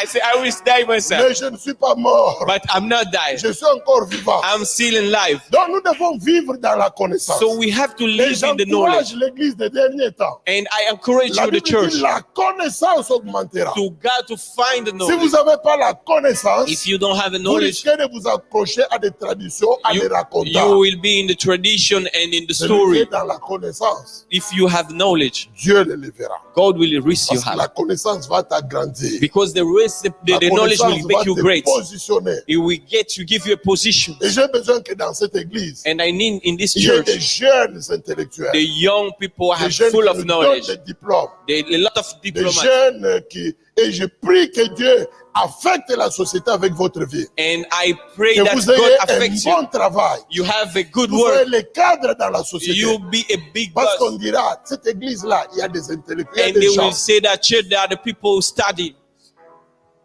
Speaker 2: I say, I will die myself,
Speaker 1: Mais je ne suis pas mort.
Speaker 2: but I'm not dying.
Speaker 1: Je suis encore vivant.
Speaker 2: I'm still in life.
Speaker 1: Donc nous devons vivre dans la connaissance.
Speaker 2: So we have to
Speaker 1: Et
Speaker 2: live in the knowledge.
Speaker 1: j'encourage l'église des derniers temps.
Speaker 2: And I encourage
Speaker 1: La
Speaker 2: you, the
Speaker 1: Bible
Speaker 2: church,
Speaker 1: dit la connaissance augmentera.
Speaker 2: to God to find the
Speaker 1: Si
Speaker 2: knowledge.
Speaker 1: vous n'avez pas la connaissance,
Speaker 2: If you don't have the
Speaker 1: vous
Speaker 2: knowledge,
Speaker 1: risquez de vous accrocher à des traditions, à des
Speaker 2: you
Speaker 1: racontars.
Speaker 2: will be in the tradition and in the
Speaker 1: Celui qui
Speaker 2: story.
Speaker 1: est dans la connaissance,
Speaker 2: If you have knowledge,
Speaker 1: Dieu le verra.
Speaker 2: God will raise you
Speaker 1: Parce que la
Speaker 2: up.
Speaker 1: connaissance va t'agrandir.
Speaker 2: Because the
Speaker 1: La
Speaker 2: knowledge
Speaker 1: connaissance
Speaker 2: will make
Speaker 1: va
Speaker 2: you
Speaker 1: te
Speaker 2: great.
Speaker 1: positionner.
Speaker 2: It will get to give you a position.
Speaker 1: Et j'ai besoin que dans cette église,
Speaker 2: And I need in this
Speaker 1: il y ait des
Speaker 2: church,
Speaker 1: jeunes intellectuels,
Speaker 2: the young people
Speaker 1: des
Speaker 2: have
Speaker 1: jeunes
Speaker 2: full
Speaker 1: qui
Speaker 2: of
Speaker 1: nous donnent
Speaker 2: knowledge.
Speaker 1: des diplômes,
Speaker 2: A lot of
Speaker 1: des
Speaker 2: diplomats.
Speaker 1: jeunes qui... Et je prie que Dieu affecte la société avec votre vie.
Speaker 2: And I pray
Speaker 1: Que
Speaker 2: that
Speaker 1: vous
Speaker 2: God
Speaker 1: ayez un
Speaker 2: affects you.
Speaker 1: bon travail.
Speaker 2: You have a good
Speaker 1: Vous soyez
Speaker 2: work.
Speaker 1: les cadres dans la société.
Speaker 2: You'll be a big
Speaker 1: Parce qu'on
Speaker 2: boss.
Speaker 1: dira, cette église-là, il y a des intellectuels, il y a
Speaker 2: And
Speaker 1: des
Speaker 2: they
Speaker 1: gens.
Speaker 2: will say that church, there are the people who study.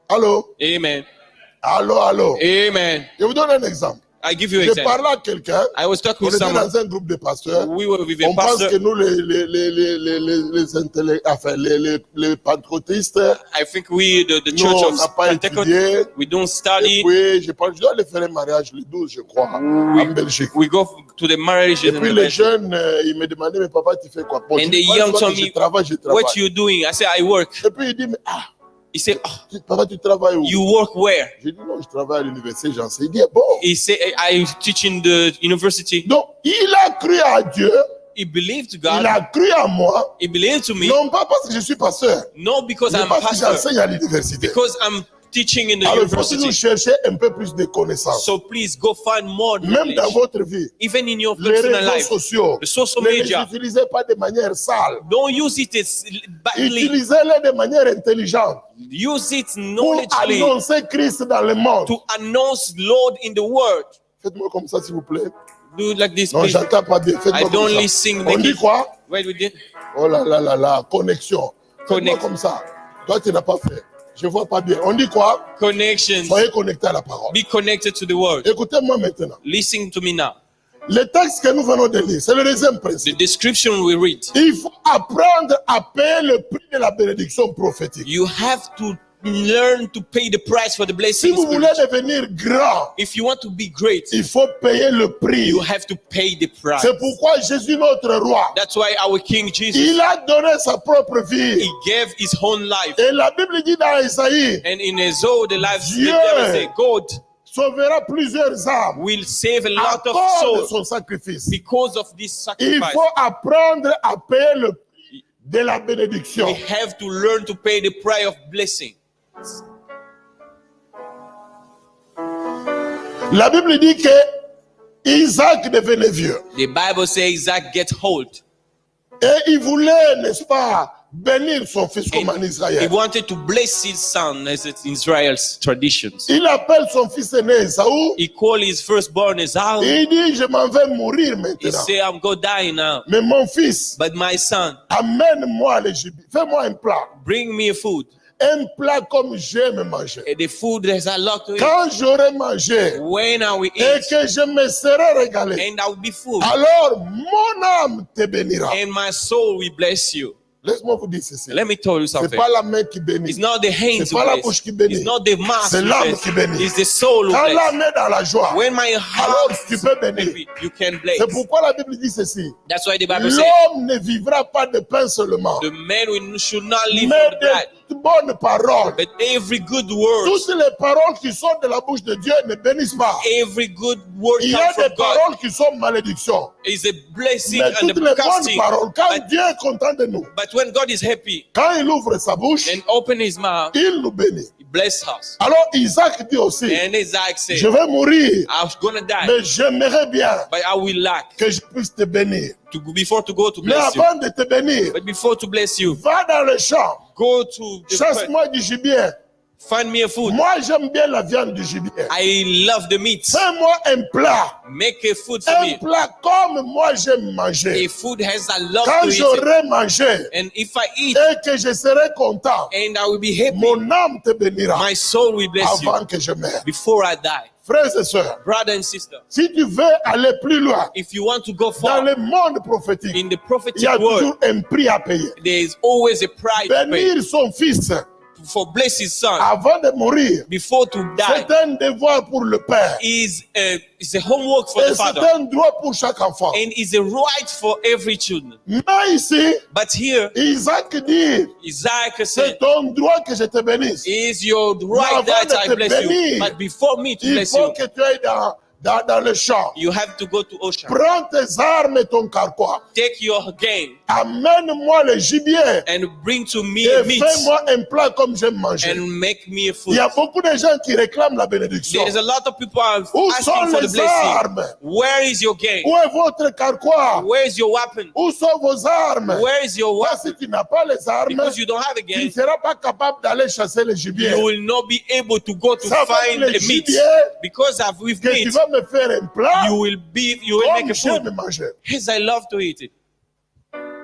Speaker 1: Allô?
Speaker 2: Amen.
Speaker 1: Allô, allô?
Speaker 2: Amen.
Speaker 1: Je vous donne un exemple.
Speaker 2: I give you an
Speaker 1: Je
Speaker 2: example.
Speaker 1: parlais à quelqu'un,
Speaker 2: I was talking
Speaker 1: on
Speaker 2: with
Speaker 1: était
Speaker 2: someone.
Speaker 1: dans un groupe de pasteurs.
Speaker 2: We were with a
Speaker 1: On pense que
Speaker 2: pastor.
Speaker 1: nous, les pentecôtistes,
Speaker 2: I think we, the
Speaker 1: nous,
Speaker 2: church
Speaker 1: on n'a
Speaker 2: of
Speaker 1: pas
Speaker 2: Pentecost,
Speaker 1: étudié.
Speaker 2: we don't
Speaker 1: Et
Speaker 2: study.
Speaker 1: puis, je dois aller faire un mariage le 12, je crois, en Belgique.
Speaker 2: We go to the marriages
Speaker 1: Et
Speaker 2: in
Speaker 1: puis
Speaker 2: the
Speaker 1: les
Speaker 2: Belgium.
Speaker 1: jeunes, ils me demandaient, mais papa, tu fais quoi? Bon,
Speaker 2: And
Speaker 1: je
Speaker 2: the
Speaker 1: dis,
Speaker 2: young
Speaker 1: Moi,
Speaker 2: told
Speaker 1: je
Speaker 2: me,
Speaker 1: travaille, je travaille.
Speaker 2: What you doing? I say, I work.
Speaker 1: Et puis il dit, mais
Speaker 2: He said, oh,
Speaker 1: papa, tu travailles où?
Speaker 2: you work where?
Speaker 1: J'ai dit, non, je travaille à l'université, j'enseigne. Il dit, bon.
Speaker 2: He said, I teach in the university.
Speaker 1: Donc, il a cru à Dieu,
Speaker 2: He believed
Speaker 1: il
Speaker 2: God.
Speaker 1: a cru à moi,
Speaker 2: He believed to me.
Speaker 1: non pas parce que je suis pasteur,
Speaker 2: No, because
Speaker 1: mais
Speaker 2: I'm
Speaker 1: parce que
Speaker 2: pastor.
Speaker 1: j'enseigne à l'université.
Speaker 2: Because I'm teaching in the
Speaker 1: Alors, il faut toujours
Speaker 2: university.
Speaker 1: chercher un peu plus de connaissances.
Speaker 2: So please go find more
Speaker 1: Même dans
Speaker 2: knowledge.
Speaker 1: votre vie,
Speaker 2: Even in your
Speaker 1: les
Speaker 2: personal
Speaker 1: réseaux
Speaker 2: life.
Speaker 1: sociaux,
Speaker 2: The social
Speaker 1: ne les
Speaker 2: media.
Speaker 1: utilisez pas de manière sale.
Speaker 2: Don't use it as badly.
Speaker 1: Utilisez-les de manière intelligente
Speaker 2: Use it
Speaker 1: pour
Speaker 2: knowledgeably
Speaker 1: annoncer Christ dans le monde.
Speaker 2: to announce Lord in the world.
Speaker 1: Faites-moi comme ça, s'il vous plaît.
Speaker 2: Do like this,
Speaker 1: Non,
Speaker 2: please.
Speaker 1: j'entends pas bien.
Speaker 2: I
Speaker 1: Faites-moi comme
Speaker 2: don't
Speaker 1: ça.
Speaker 2: listen.
Speaker 1: On
Speaker 2: Make
Speaker 1: dit
Speaker 2: it.
Speaker 1: quoi?
Speaker 2: Wait, we did.
Speaker 1: Oh là là là là, connexion. Faites-moi
Speaker 2: Connect.
Speaker 1: comme ça. Toi, tu n'as pas fait. Je vois pas bien. On dit quoi?
Speaker 2: Connections.
Speaker 1: Soyez connectés à la parole.
Speaker 2: Be connected to the word.
Speaker 1: Écoutez-moi maintenant.
Speaker 2: Listen to me now.
Speaker 1: Le texte que nous venons de lire, c'est le deuxième
Speaker 2: The
Speaker 1: principe.
Speaker 2: description we read.
Speaker 1: Il faut apprendre à payer le prix de la bénédiction prophétique.
Speaker 2: You have to learn to pay the price for the
Speaker 1: Si
Speaker 2: blessing.
Speaker 1: vous voulez devenir grand,
Speaker 2: If you want to be great,
Speaker 1: il faut payer le prix.
Speaker 2: you have to pay the price.
Speaker 1: C'est pourquoi Jésus, notre roi,
Speaker 2: That's why our King Jesus,
Speaker 1: il a donné sa propre vie.
Speaker 2: he gave his own life.
Speaker 1: Et la Bible dit dans Isaïe,
Speaker 2: And in Ezo, the life, the
Speaker 1: Dieu
Speaker 2: devil say, God
Speaker 1: sauvera plusieurs âmes
Speaker 2: will save a
Speaker 1: à
Speaker 2: lot of
Speaker 1: cause de
Speaker 2: souls
Speaker 1: son sacrifice.
Speaker 2: because of this
Speaker 1: Il
Speaker 2: sacrifice.
Speaker 1: faut apprendre à payer le prix de la
Speaker 2: We
Speaker 1: bénédiction.
Speaker 2: have to learn to pay the price of blessing.
Speaker 1: La Bible dit que Isaac devenait vieux.
Speaker 2: The Bible says Isaac get hold.
Speaker 1: Et il voulait, n'est-ce pas, bénir son fils comme en
Speaker 2: He
Speaker 1: Israël.
Speaker 2: wanted to bless his son as it's Israel's traditions.
Speaker 1: Il appelle son fils aîné Esaü.
Speaker 2: He called his firstborn Esau.
Speaker 1: Et il dit, je m'en vais mourir
Speaker 2: He
Speaker 1: maintenant.
Speaker 2: said, I'm going to die now.
Speaker 1: Mais mon fils,
Speaker 2: But my son,
Speaker 1: amène-moi les gibiers. Fais-moi un plat.
Speaker 2: bring me food.
Speaker 1: Un plat comme j'aime manger.
Speaker 2: And the food there's a lot to eat.
Speaker 1: Quand j'aurai mangé
Speaker 2: When I will
Speaker 1: et
Speaker 2: eat,
Speaker 1: que je me serai régalé,
Speaker 2: and I will be full,
Speaker 1: alors mon âme te bénira.
Speaker 2: and my soul will bless you.
Speaker 1: Laisse-moi vous dire ceci.
Speaker 2: Let me tell you
Speaker 1: C'est
Speaker 2: something.
Speaker 1: pas la main qui bénit.
Speaker 2: It's not the hands
Speaker 1: C'est
Speaker 2: who
Speaker 1: pas la
Speaker 2: bless.
Speaker 1: bouche qui bénit.
Speaker 2: It's not the mouth
Speaker 1: C'est
Speaker 2: who
Speaker 1: l'âme
Speaker 2: bless.
Speaker 1: qui bénit.
Speaker 2: It's the soul who
Speaker 1: Quand
Speaker 2: bless.
Speaker 1: l'âme est dans la joie,
Speaker 2: When my
Speaker 1: alors
Speaker 2: heart
Speaker 1: tu peux bénir.
Speaker 2: you can bless.
Speaker 1: C'est pourquoi la Bible dit ceci.
Speaker 2: That's why the Bible says
Speaker 1: L'homme ne vivra pas de pain seulement,
Speaker 2: the man should not live
Speaker 1: mais
Speaker 2: for the bread,
Speaker 1: de bonnes paroles.
Speaker 2: but every good word,
Speaker 1: Toutes les paroles qui sortent de la bouche de Dieu ne bénissent pas.
Speaker 2: every good word
Speaker 1: Il y
Speaker 2: comes
Speaker 1: a
Speaker 2: from
Speaker 1: des
Speaker 2: God.
Speaker 1: paroles qui sont malédictions.
Speaker 2: Is a blessing
Speaker 1: Mais
Speaker 2: and
Speaker 1: toutes
Speaker 2: a
Speaker 1: les bonnes
Speaker 2: casting.
Speaker 1: paroles, quand
Speaker 2: But,
Speaker 1: Dieu est content de nous,
Speaker 2: but when God is happy
Speaker 1: quand il ouvre sa bouche,
Speaker 2: and open his mouth,
Speaker 1: il nous bénit.
Speaker 2: he bless us.
Speaker 1: Alors Isaac dit aussi,
Speaker 2: And Isaac said,
Speaker 1: je vais mourir,
Speaker 2: I was gonna die,
Speaker 1: mais j'aimerais bien
Speaker 2: but I will lack
Speaker 1: que je puisse te bénir.
Speaker 2: before to go to
Speaker 1: Mais
Speaker 2: bless you.
Speaker 1: avant de te bénir,
Speaker 2: But before to bless you,
Speaker 1: va dans le champ,
Speaker 2: go to the
Speaker 1: chasse-moi du gibier.
Speaker 2: find me a food.
Speaker 1: Moi, j'aime bien la viande du gibier.
Speaker 2: I love the meat.
Speaker 1: Fais-moi un plat.
Speaker 2: Make a food for
Speaker 1: Un
Speaker 2: me.
Speaker 1: plat comme moi j'aime manger.
Speaker 2: A food has a love
Speaker 1: Quand
Speaker 2: to eat it.
Speaker 1: j'aurai mangé
Speaker 2: And if I eat
Speaker 1: et que je serai content,
Speaker 2: and I will be happy,
Speaker 1: mon âme te bénira
Speaker 2: my soul will bless you
Speaker 1: avant que je meure.
Speaker 2: before I die.
Speaker 1: Frères et sœurs,
Speaker 2: Brother and sister,
Speaker 1: si tu veux aller plus loin
Speaker 2: if you want to go
Speaker 1: dans
Speaker 2: far
Speaker 1: le monde prophétique,
Speaker 2: in the
Speaker 1: il y
Speaker 2: prophetic
Speaker 1: a
Speaker 2: word,
Speaker 1: toujours un prix à payer.
Speaker 2: there is always a price to pay.
Speaker 1: Bénir son fils
Speaker 2: For bless his son
Speaker 1: avant de mourir,
Speaker 2: before to die
Speaker 1: c'est un devoir pour le père.
Speaker 2: is a homework for
Speaker 1: Et
Speaker 2: the
Speaker 1: c'est
Speaker 2: father
Speaker 1: un droit pour chaque enfant.
Speaker 2: and is a right for every children.
Speaker 1: Mais ici,
Speaker 2: But here,
Speaker 1: Isaac dit,
Speaker 2: Isaac
Speaker 1: c'est
Speaker 2: said,
Speaker 1: ton droit que je te bénisse.
Speaker 2: is your right
Speaker 1: avant
Speaker 2: that
Speaker 1: de
Speaker 2: I
Speaker 1: te
Speaker 2: bless you.
Speaker 1: bénir,
Speaker 2: But before me to
Speaker 1: Il
Speaker 2: bless
Speaker 1: faut
Speaker 2: you,
Speaker 1: que tu ailles dans le champ.
Speaker 2: you have to go to Ocean.
Speaker 1: Prends tes armes et ton carquois.
Speaker 2: Take your game
Speaker 1: Amène-moi le gibier
Speaker 2: and bring to me
Speaker 1: et
Speaker 2: meat
Speaker 1: fais-moi un plat comme j'aime manger.
Speaker 2: and make me a
Speaker 1: Il
Speaker 2: food.
Speaker 1: y a beaucoup de gens qui réclament la bénédiction.
Speaker 2: There's a lot of people are
Speaker 1: Où
Speaker 2: asking
Speaker 1: sont
Speaker 2: for the
Speaker 1: les
Speaker 2: blessing.
Speaker 1: armes?
Speaker 2: Where is your game?
Speaker 1: Où est votre carquois?
Speaker 2: Where is your weapon?
Speaker 1: Où sont vos armes?
Speaker 2: Where is your
Speaker 1: Toi,
Speaker 2: weapon?
Speaker 1: si tu n'as pas les armes,
Speaker 2: Because you don't have a
Speaker 1: tu ne
Speaker 2: game,
Speaker 1: seras pas capable d'aller chasser le gibier.
Speaker 2: you will not be able to go to
Speaker 1: Ça va
Speaker 2: find
Speaker 1: être le
Speaker 2: the meat.
Speaker 1: gibier
Speaker 2: Because with
Speaker 1: que tu
Speaker 2: meat,
Speaker 1: vas me faire un plat
Speaker 2: you will make
Speaker 1: comme
Speaker 2: a food.
Speaker 1: j'aime manger.
Speaker 2: Yes, I love to eat it.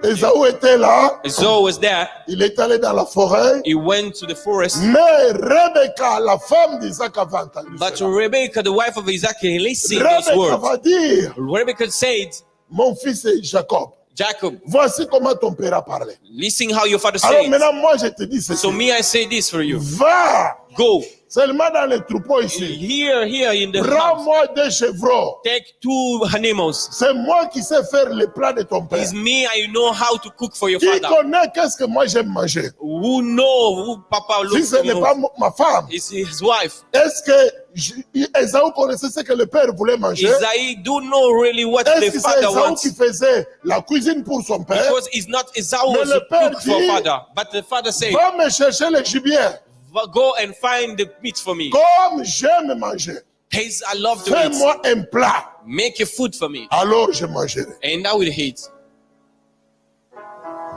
Speaker 1: Esaü était là,
Speaker 2: Esau was there.
Speaker 1: il est allé dans la forêt,
Speaker 2: He went to the forest.
Speaker 1: mais Rebecca, la femme d'Isaac, avait entendu
Speaker 2: But
Speaker 1: cela.
Speaker 2: Rebecca, the wife of Isaac, listened to those
Speaker 1: Rebecca
Speaker 2: words.
Speaker 1: va dire,
Speaker 2: Rebecca said,
Speaker 1: mon fils est Jacob,
Speaker 2: Jacob,
Speaker 1: voici comment ton père a parlé.
Speaker 2: listen how your father
Speaker 1: Alors
Speaker 2: says.
Speaker 1: maintenant, moi je te dis ceci.
Speaker 2: So me, I say this for you.
Speaker 1: Va
Speaker 2: Go.
Speaker 1: seulement dans les troupeaux ici.
Speaker 2: Here in the house.
Speaker 1: Prends-moi des chevreaux.
Speaker 2: Take 2 animals.
Speaker 1: C'est moi qui sais faire les plats de ton père.
Speaker 2: It's me, I know how to cook for your
Speaker 1: Qui
Speaker 2: father.
Speaker 1: connaît qu'est-ce que moi j'aime manger?
Speaker 2: Who know who Papa
Speaker 1: Si
Speaker 2: looks
Speaker 1: ce n'est pas
Speaker 2: for?
Speaker 1: ma femme,
Speaker 2: It's his wife.
Speaker 1: est-ce que Esaü connaissait ce que le père voulait manger?
Speaker 2: Isaiah do know really what the
Speaker 1: Est-ce que c'est
Speaker 2: father
Speaker 1: Esaü
Speaker 2: wants.
Speaker 1: qui faisait la cuisine pour son père?
Speaker 2: Because it's not Esau
Speaker 1: Mais
Speaker 2: who's
Speaker 1: le
Speaker 2: a
Speaker 1: père
Speaker 2: cook for
Speaker 1: dit,
Speaker 2: father. But the father said,
Speaker 1: Va me chercher le gibier.
Speaker 2: go and find the meat for me.
Speaker 1: Comme j'aime manger.
Speaker 2: Yes, I love to eat.
Speaker 1: Fais-moi un plat.
Speaker 2: Make a food for me.
Speaker 1: Alors je mangerai.
Speaker 2: And I will eat.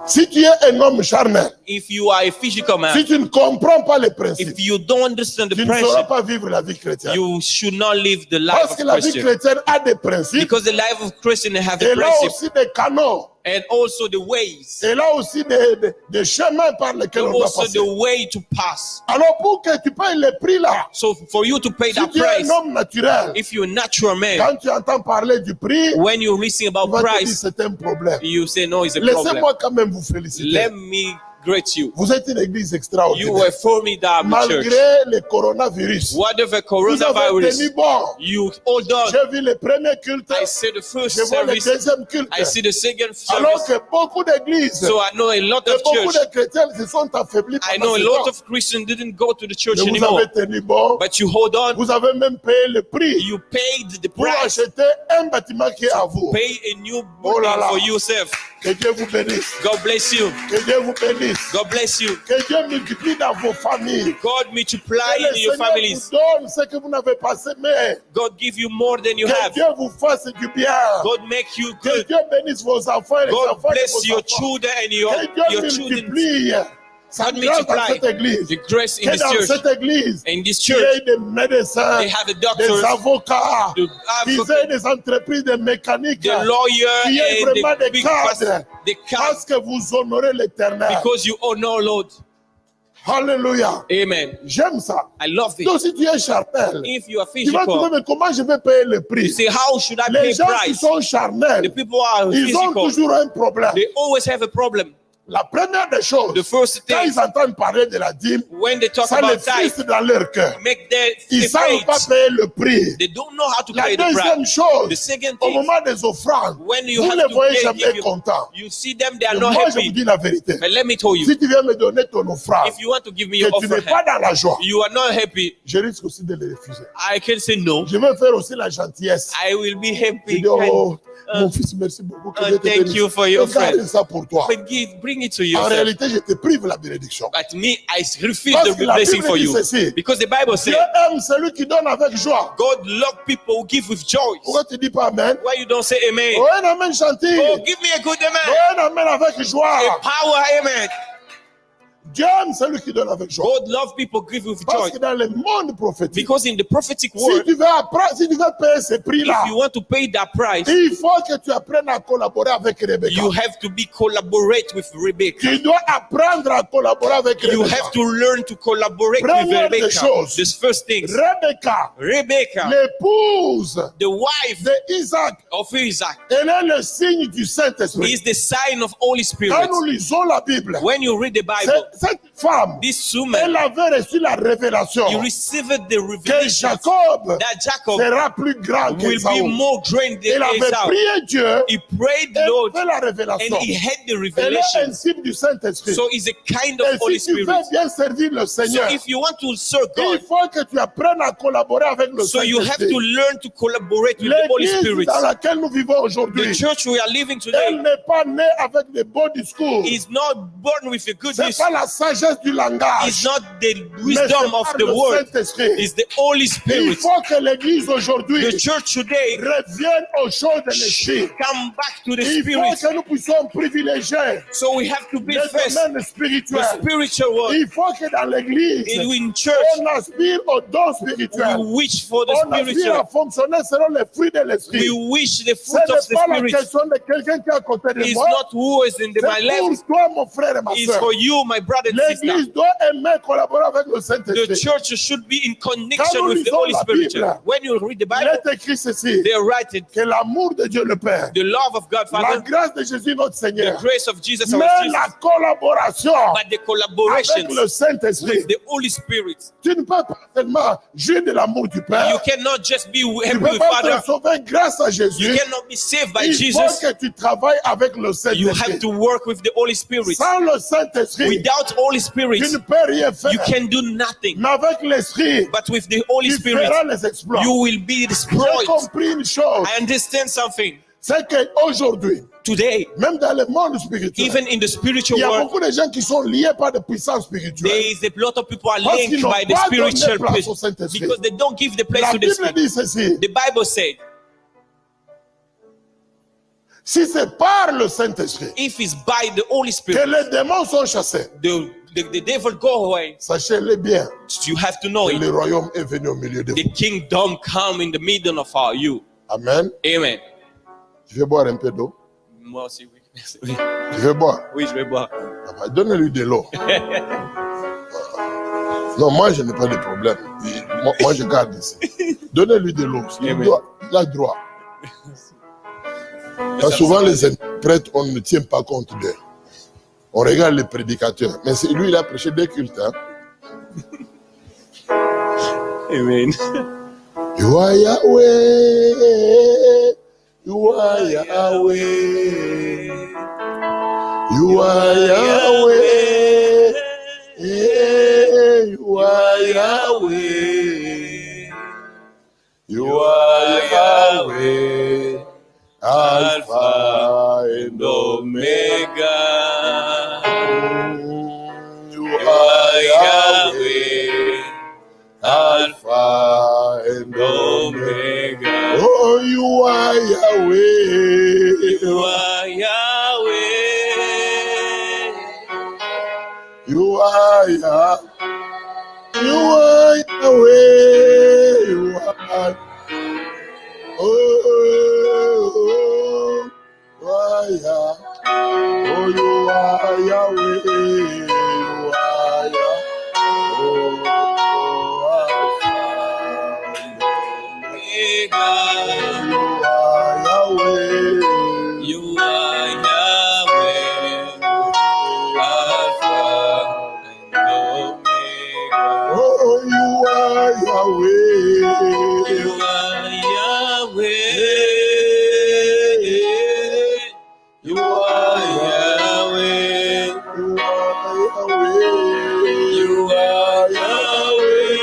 Speaker 1: Si tu es un homme charnel,
Speaker 2: if you are a physical
Speaker 1: si
Speaker 2: man,
Speaker 1: tu ne comprends pas les principes,
Speaker 2: if you don't understand the
Speaker 1: tu ne sauras
Speaker 2: principle,
Speaker 1: pas vivre la vie chrétienne.
Speaker 2: you should not live the life
Speaker 1: Parce
Speaker 2: of
Speaker 1: que la vie
Speaker 2: Christian.
Speaker 1: chrétienne a des principes,
Speaker 2: Because the life of Christian have the
Speaker 1: elle a
Speaker 2: principle
Speaker 1: aussi des canons,
Speaker 2: and also the ways,
Speaker 1: elle a aussi des chemins par lesquels
Speaker 2: and
Speaker 1: on doit
Speaker 2: also
Speaker 1: passer.
Speaker 2: the way to pass.
Speaker 1: Alors pour que tu payes le prix là,
Speaker 2: So for you to pay
Speaker 1: si
Speaker 2: that
Speaker 1: tu es
Speaker 2: price,
Speaker 1: un homme naturel,
Speaker 2: if you're a natural man,
Speaker 1: quand tu entends parler du prix,
Speaker 2: when you're listening
Speaker 1: tu
Speaker 2: about
Speaker 1: vas te dire
Speaker 2: price,
Speaker 1: c'est un problème.
Speaker 2: you say no, it's a problem.
Speaker 1: Laissez-moi quand même vous féliciter.
Speaker 2: Let me greet you.
Speaker 1: Vous êtes une église
Speaker 2: You
Speaker 1: extraordinaire.
Speaker 2: were formidable church.
Speaker 1: Malgré le coronavirus,
Speaker 2: Whatever
Speaker 1: vous avez
Speaker 2: coronavirus,
Speaker 1: tenu bon.
Speaker 2: you hold on.
Speaker 1: J'ai vu le premier culte,
Speaker 2: I see the first
Speaker 1: je vois le
Speaker 2: service.
Speaker 1: deuxième culte.
Speaker 2: I see the second
Speaker 1: Alors
Speaker 2: service.
Speaker 1: que beaucoup d'églises
Speaker 2: So I know a lot
Speaker 1: et
Speaker 2: of
Speaker 1: beaucoup
Speaker 2: church.
Speaker 1: de chrétiens se sont affaiblis
Speaker 2: I
Speaker 1: pendant
Speaker 2: know a
Speaker 1: ce
Speaker 2: lot
Speaker 1: temps.
Speaker 2: of Christians didn't go to the church
Speaker 1: Mais vous
Speaker 2: anymore.
Speaker 1: avez tenu bon,
Speaker 2: But you hold on.
Speaker 1: vous avez même payé le prix
Speaker 2: You paid the
Speaker 1: pour
Speaker 2: price.
Speaker 1: acheter un bâtiment qui est à vous.
Speaker 2: Pay a new
Speaker 1: Oh là
Speaker 2: building
Speaker 1: là.
Speaker 2: for yourself.
Speaker 1: Que Dieu vous bénisse.
Speaker 2: God bless you.
Speaker 1: Que Dieu vous bénisse.
Speaker 2: God bless you.
Speaker 1: Que Dieu multiplie dans vos familles.
Speaker 2: God multiply
Speaker 1: Que le
Speaker 2: in your
Speaker 1: Seigneur
Speaker 2: families.
Speaker 1: vous donne ce que vous n'avez pas semé.
Speaker 2: God give you more than you
Speaker 1: Que
Speaker 2: have.
Speaker 1: Dieu vous fasse du bien.
Speaker 2: God make you
Speaker 1: Que
Speaker 2: good.
Speaker 1: Dieu bénisse vos enfants et les
Speaker 2: God
Speaker 1: enfants de
Speaker 2: bless
Speaker 1: vos
Speaker 2: your
Speaker 1: enfants.
Speaker 2: children and
Speaker 1: Que
Speaker 2: your
Speaker 1: Dieu
Speaker 2: children.
Speaker 1: multiplie sa
Speaker 2: God
Speaker 1: grâce dans
Speaker 2: multiply
Speaker 1: cette église.
Speaker 2: the grace in
Speaker 1: Que
Speaker 2: this
Speaker 1: dans
Speaker 2: church.
Speaker 1: cette église,
Speaker 2: In this
Speaker 1: il y
Speaker 2: church,
Speaker 1: ait des médecins,
Speaker 2: they have the
Speaker 1: des
Speaker 2: doctors,
Speaker 1: avocats,
Speaker 2: the
Speaker 1: qu'ils aient des entreprises de mécanique,
Speaker 2: the lawyer,
Speaker 1: qu'il y ait
Speaker 2: and
Speaker 1: vraiment
Speaker 2: the
Speaker 1: des
Speaker 2: big
Speaker 1: cadres,
Speaker 2: pastor, the
Speaker 1: parce
Speaker 2: camp,
Speaker 1: que vous honorez l'éternel.
Speaker 2: because you honor Lord.
Speaker 1: Alléluia.
Speaker 2: Amen.
Speaker 1: J'aime ça.
Speaker 2: I love it.
Speaker 1: Donc si tu es charnel,
Speaker 2: If you are
Speaker 1: tu vas trouver,
Speaker 2: physical,
Speaker 1: mais comment je vais payer le
Speaker 2: you
Speaker 1: prix?
Speaker 2: say, how should I
Speaker 1: Les
Speaker 2: pay
Speaker 1: gens qui
Speaker 2: price?
Speaker 1: sont
Speaker 2: The
Speaker 1: charnels,
Speaker 2: people who are
Speaker 1: ils ont
Speaker 2: physical,
Speaker 1: toujours un problème.
Speaker 2: they always have a problem.
Speaker 1: La première des choses,
Speaker 2: The first
Speaker 1: quand
Speaker 2: thing,
Speaker 1: ils entendent parler de la dîme,
Speaker 2: when they talk
Speaker 1: ça les
Speaker 2: about tithe,
Speaker 1: frustre dans leur cœur.
Speaker 2: make them
Speaker 1: Ils ne savent pas
Speaker 2: afraid.
Speaker 1: payer le prix.
Speaker 2: They don't know how to
Speaker 1: La
Speaker 2: pay the
Speaker 1: deuxième
Speaker 2: price.
Speaker 1: chose,
Speaker 2: The second
Speaker 1: au
Speaker 2: thing,
Speaker 1: moment des offrandes,
Speaker 2: when you
Speaker 1: vous
Speaker 2: have
Speaker 1: ne les
Speaker 2: to
Speaker 1: voyez
Speaker 2: pay,
Speaker 1: jamais
Speaker 2: give
Speaker 1: contents.
Speaker 2: you see them, they are
Speaker 1: Mais
Speaker 2: not
Speaker 1: moi, je vous
Speaker 2: happy.
Speaker 1: dis la vérité.
Speaker 2: But let me tell you,
Speaker 1: Si tu viens me donner ton offrande,
Speaker 2: if you want to give me your
Speaker 1: que tu n'es
Speaker 2: offering,
Speaker 1: pas dans la joie,
Speaker 2: you are not happy,
Speaker 1: je risque aussi de le refuser.
Speaker 2: I can say no.
Speaker 1: Je vais faire aussi la gentillesse.
Speaker 2: I will be
Speaker 1: Je
Speaker 2: happy.
Speaker 1: dis, oh, mon fils, merci beaucoup. Que Dieu te
Speaker 2: Thank
Speaker 1: bénisse.
Speaker 2: you for your
Speaker 1: Regarde
Speaker 2: friend.
Speaker 1: ça pour toi.
Speaker 2: But bring it to
Speaker 1: En
Speaker 2: yourself.
Speaker 1: réalité, je te prive la bénédiction.
Speaker 2: But me, I refuse
Speaker 1: Parce
Speaker 2: the
Speaker 1: que la
Speaker 2: blessing
Speaker 1: Bible
Speaker 2: for
Speaker 1: dit
Speaker 2: you.
Speaker 1: ceci.
Speaker 2: Because the Bible
Speaker 1: Dieu
Speaker 2: says,
Speaker 1: aime celui qui donne avec joie.
Speaker 2: God love people who give with joy.
Speaker 1: Pourquoi tu dis pas amen?
Speaker 2: Why you don't say amen?
Speaker 1: Oh, un amen gentil.
Speaker 2: Oh, give me a good
Speaker 1: Oh,
Speaker 2: amen.
Speaker 1: un amen avec joie.
Speaker 2: A power amen.
Speaker 1: Dieu aime celui qui donne avec joie.
Speaker 2: God love people give with
Speaker 1: Parce
Speaker 2: joy.
Speaker 1: que dans le monde prophétique,
Speaker 2: Because in the prophetic
Speaker 1: si
Speaker 2: word,
Speaker 1: tu veux apprendre, si tu veux payer ce prix-là,
Speaker 2: if you want to pay that price,
Speaker 1: il faut que tu apprennes à collaborer avec Rebecca.
Speaker 2: you have to be collaborate with Rebecca.
Speaker 1: Tu dois apprendre à collaborer avec
Speaker 2: You
Speaker 1: Rebecca.
Speaker 2: have to learn to collaborate with
Speaker 1: Première des
Speaker 2: Rebecca.
Speaker 1: choses.
Speaker 2: This first thing,
Speaker 1: Rebecca,
Speaker 2: Rebecca,
Speaker 1: l'épouse
Speaker 2: the wife
Speaker 1: d'Isaac,
Speaker 2: of Isaac,
Speaker 1: elle est le signe du Saint-Esprit.
Speaker 2: is the sign of Holy
Speaker 1: Quand
Speaker 2: Spirit.
Speaker 1: nous lisons la Bible,
Speaker 2: When you read the Bible,
Speaker 1: cette femme,
Speaker 2: this
Speaker 1: elle
Speaker 2: woman,
Speaker 1: avait reçu la révélation
Speaker 2: you received the
Speaker 1: que
Speaker 2: revelation
Speaker 1: Jacob
Speaker 2: that Jacob
Speaker 1: sera plus grand
Speaker 2: will be
Speaker 1: qu'Ésaü.
Speaker 2: more great
Speaker 1: Il
Speaker 2: than
Speaker 1: avait
Speaker 2: Esau.
Speaker 1: prié Dieu,
Speaker 2: He prayed the
Speaker 1: elle
Speaker 2: Lord
Speaker 1: fait la
Speaker 2: and
Speaker 1: révélation.
Speaker 2: he had the
Speaker 1: Elle est un
Speaker 2: revelation.
Speaker 1: signe du Saint-Esprit.
Speaker 2: So it's a kind of Holy
Speaker 1: Et si tu
Speaker 2: Spirit.
Speaker 1: veux bien servir le
Speaker 2: So
Speaker 1: Seigneur,
Speaker 2: if you want to serve
Speaker 1: il
Speaker 2: God,
Speaker 1: faut que tu apprennes à collaborer avec le
Speaker 2: so you have to
Speaker 1: Saint-Esprit.
Speaker 2: learn to collaborate with the Holy
Speaker 1: L'église
Speaker 2: Spirit.
Speaker 1: dans laquelle nous vivons
Speaker 2: The
Speaker 1: aujourd'hui,
Speaker 2: church we are living
Speaker 1: elle
Speaker 2: today
Speaker 1: n'est pas née avec des beaux discours.
Speaker 2: is not born with a good
Speaker 1: C'est
Speaker 2: news.
Speaker 1: pas la sagesse du langage,
Speaker 2: It's not the
Speaker 1: mais c'est
Speaker 2: wisdom of
Speaker 1: par
Speaker 2: the
Speaker 1: le
Speaker 2: word.
Speaker 1: Saint-Esprit.
Speaker 2: It's the Holy
Speaker 1: Il
Speaker 2: Spirit.
Speaker 1: faut que l'église aujourd'hui
Speaker 2: The church today
Speaker 1: revienne aux choses de l'esprit.
Speaker 2: come back to the
Speaker 1: Il faut
Speaker 2: Spirit.
Speaker 1: que nous puissions privilégier
Speaker 2: So we have to be
Speaker 1: les
Speaker 2: first
Speaker 1: domaines
Speaker 2: the
Speaker 1: spirituels.
Speaker 2: spiritual world.
Speaker 1: Il faut que dans l'église,
Speaker 2: In church,
Speaker 1: on aspire aux dons spirituels.
Speaker 2: we wish for the
Speaker 1: On aspire à
Speaker 2: spiritual.
Speaker 1: fonctionner selon les fruits de
Speaker 2: We
Speaker 1: l'esprit.
Speaker 2: wish the
Speaker 1: Ce
Speaker 2: fruit of
Speaker 1: n'est
Speaker 2: the
Speaker 1: pas la
Speaker 2: Spirit.
Speaker 1: question de quelqu'un qui est à côté de
Speaker 2: It's
Speaker 1: moi.
Speaker 2: not who is in my
Speaker 1: C'est
Speaker 2: left.
Speaker 1: pour toi, mon frère et ma
Speaker 2: It's
Speaker 1: soeur.
Speaker 2: for you, my brother and sister.
Speaker 1: L'église doit aimer collaborer avec le
Speaker 2: The
Speaker 1: Saint-Esprit.
Speaker 2: church should be in
Speaker 1: Quand
Speaker 2: connection
Speaker 1: nous
Speaker 2: with the
Speaker 1: lisons
Speaker 2: Holy
Speaker 1: la
Speaker 2: Spirit.
Speaker 1: Bible,
Speaker 2: When you read the
Speaker 1: Il
Speaker 2: Bible,
Speaker 1: est écrit ceci,
Speaker 2: they write it.
Speaker 1: que l'amour de Dieu le Père,
Speaker 2: The love of God,
Speaker 1: la
Speaker 2: Father,
Speaker 1: grâce de Jésus notre
Speaker 2: the
Speaker 1: Seigneur,
Speaker 2: grace of Jesus, our
Speaker 1: mais
Speaker 2: Jesus,
Speaker 1: la collaboration
Speaker 2: but the
Speaker 1: avec
Speaker 2: collaboration
Speaker 1: le Saint-Esprit.
Speaker 2: with the Holy Spirit.
Speaker 1: Tu ne peux pas seulement jouir de l'amour du Père.
Speaker 2: You cannot just be
Speaker 1: Tu
Speaker 2: happy
Speaker 1: ne peux
Speaker 2: with
Speaker 1: pas
Speaker 2: Father.
Speaker 1: te sauver grâce à
Speaker 2: You
Speaker 1: Jésus.
Speaker 2: cannot be saved by
Speaker 1: Il
Speaker 2: Jesus.
Speaker 1: faut que tu travailles avec le
Speaker 2: You have
Speaker 1: Saint-Esprit.
Speaker 2: to work with the Holy Spirit.
Speaker 1: Sans le Saint-Esprit,
Speaker 2: Without Holy Spirit,
Speaker 1: tu ne peux rien faire.
Speaker 2: you can do nothing.
Speaker 1: Mais avec l'Esprit,
Speaker 2: But with the Holy
Speaker 1: tu
Speaker 2: Spirit,
Speaker 1: feras les exploits.
Speaker 2: you will be
Speaker 1: J'ai
Speaker 2: destroyed.
Speaker 1: compris une chose,
Speaker 2: I understand something.
Speaker 1: c'est qu'aujourd'hui,
Speaker 2: Today,
Speaker 1: même dans le monde spirituel,
Speaker 2: even in the
Speaker 1: il
Speaker 2: spiritual
Speaker 1: y a
Speaker 2: world,
Speaker 1: beaucoup de gens qui sont liés par des puissances
Speaker 2: there
Speaker 1: spirituelles.
Speaker 2: is a lot of people are
Speaker 1: Parce qu'ils
Speaker 2: linked
Speaker 1: n'ont
Speaker 2: by the
Speaker 1: pas donné
Speaker 2: spiritual
Speaker 1: place
Speaker 2: place
Speaker 1: au Saint-Esprit.
Speaker 2: because they don't give the place
Speaker 1: La
Speaker 2: to the
Speaker 1: Bible
Speaker 2: Spirit.
Speaker 1: dit ceci,
Speaker 2: The Bible said,
Speaker 1: Si c'est par le Saint-Esprit
Speaker 2: if it's by the Holy
Speaker 1: que
Speaker 2: Spirit,
Speaker 1: les démons sont chassés,
Speaker 2: the devil go away.
Speaker 1: sachez-le bien,
Speaker 2: You have to know
Speaker 1: que
Speaker 2: it.
Speaker 1: le royaume est venu au milieu de
Speaker 2: The
Speaker 1: vous.
Speaker 2: kingdom come in the middle of you.
Speaker 1: Amen.
Speaker 2: Amen.
Speaker 1: Tu veux boire un peu d'eau?
Speaker 2: Moi aussi, oui. Oui,
Speaker 1: Tu veux boire?
Speaker 2: oui, je vais boire.
Speaker 1: Donne-lui de l'eau. Non, moi je n'ai pas de problème. Moi je garde ici. Donnez-lui de l'eau. Il a droit. Parce que souvent les interprètes, on ne tient pas compte d'eux. On regarde les prédicateurs. Mais lui, il a prêché des cultes. Hein?
Speaker 2: Amen.
Speaker 1: You are Yahweh. You are Yahweh. You are Yahweh. You are Yahweh. You are Yahweh. Alpha and
Speaker 2: Omega.
Speaker 1: You are Yahweh.
Speaker 2: Alpha
Speaker 1: Alpha and
Speaker 2: Omega.
Speaker 1: Oh, you are Yahweh.
Speaker 2: You are Yahweh.
Speaker 1: You are Yahweh. You are Yahweh. You are. Oh, you are Yahweh. Oh, you are Yahweh. You are Yahweh. Oh, Alpha and
Speaker 2: Omega.
Speaker 1: You are Yahweh.
Speaker 2: You are Yahweh. Alpha and Omega.
Speaker 1: Oh, you are Yahweh.
Speaker 2: You are Yahweh. You are Yahweh.
Speaker 1: You are Yahweh.
Speaker 2: You are Yahweh.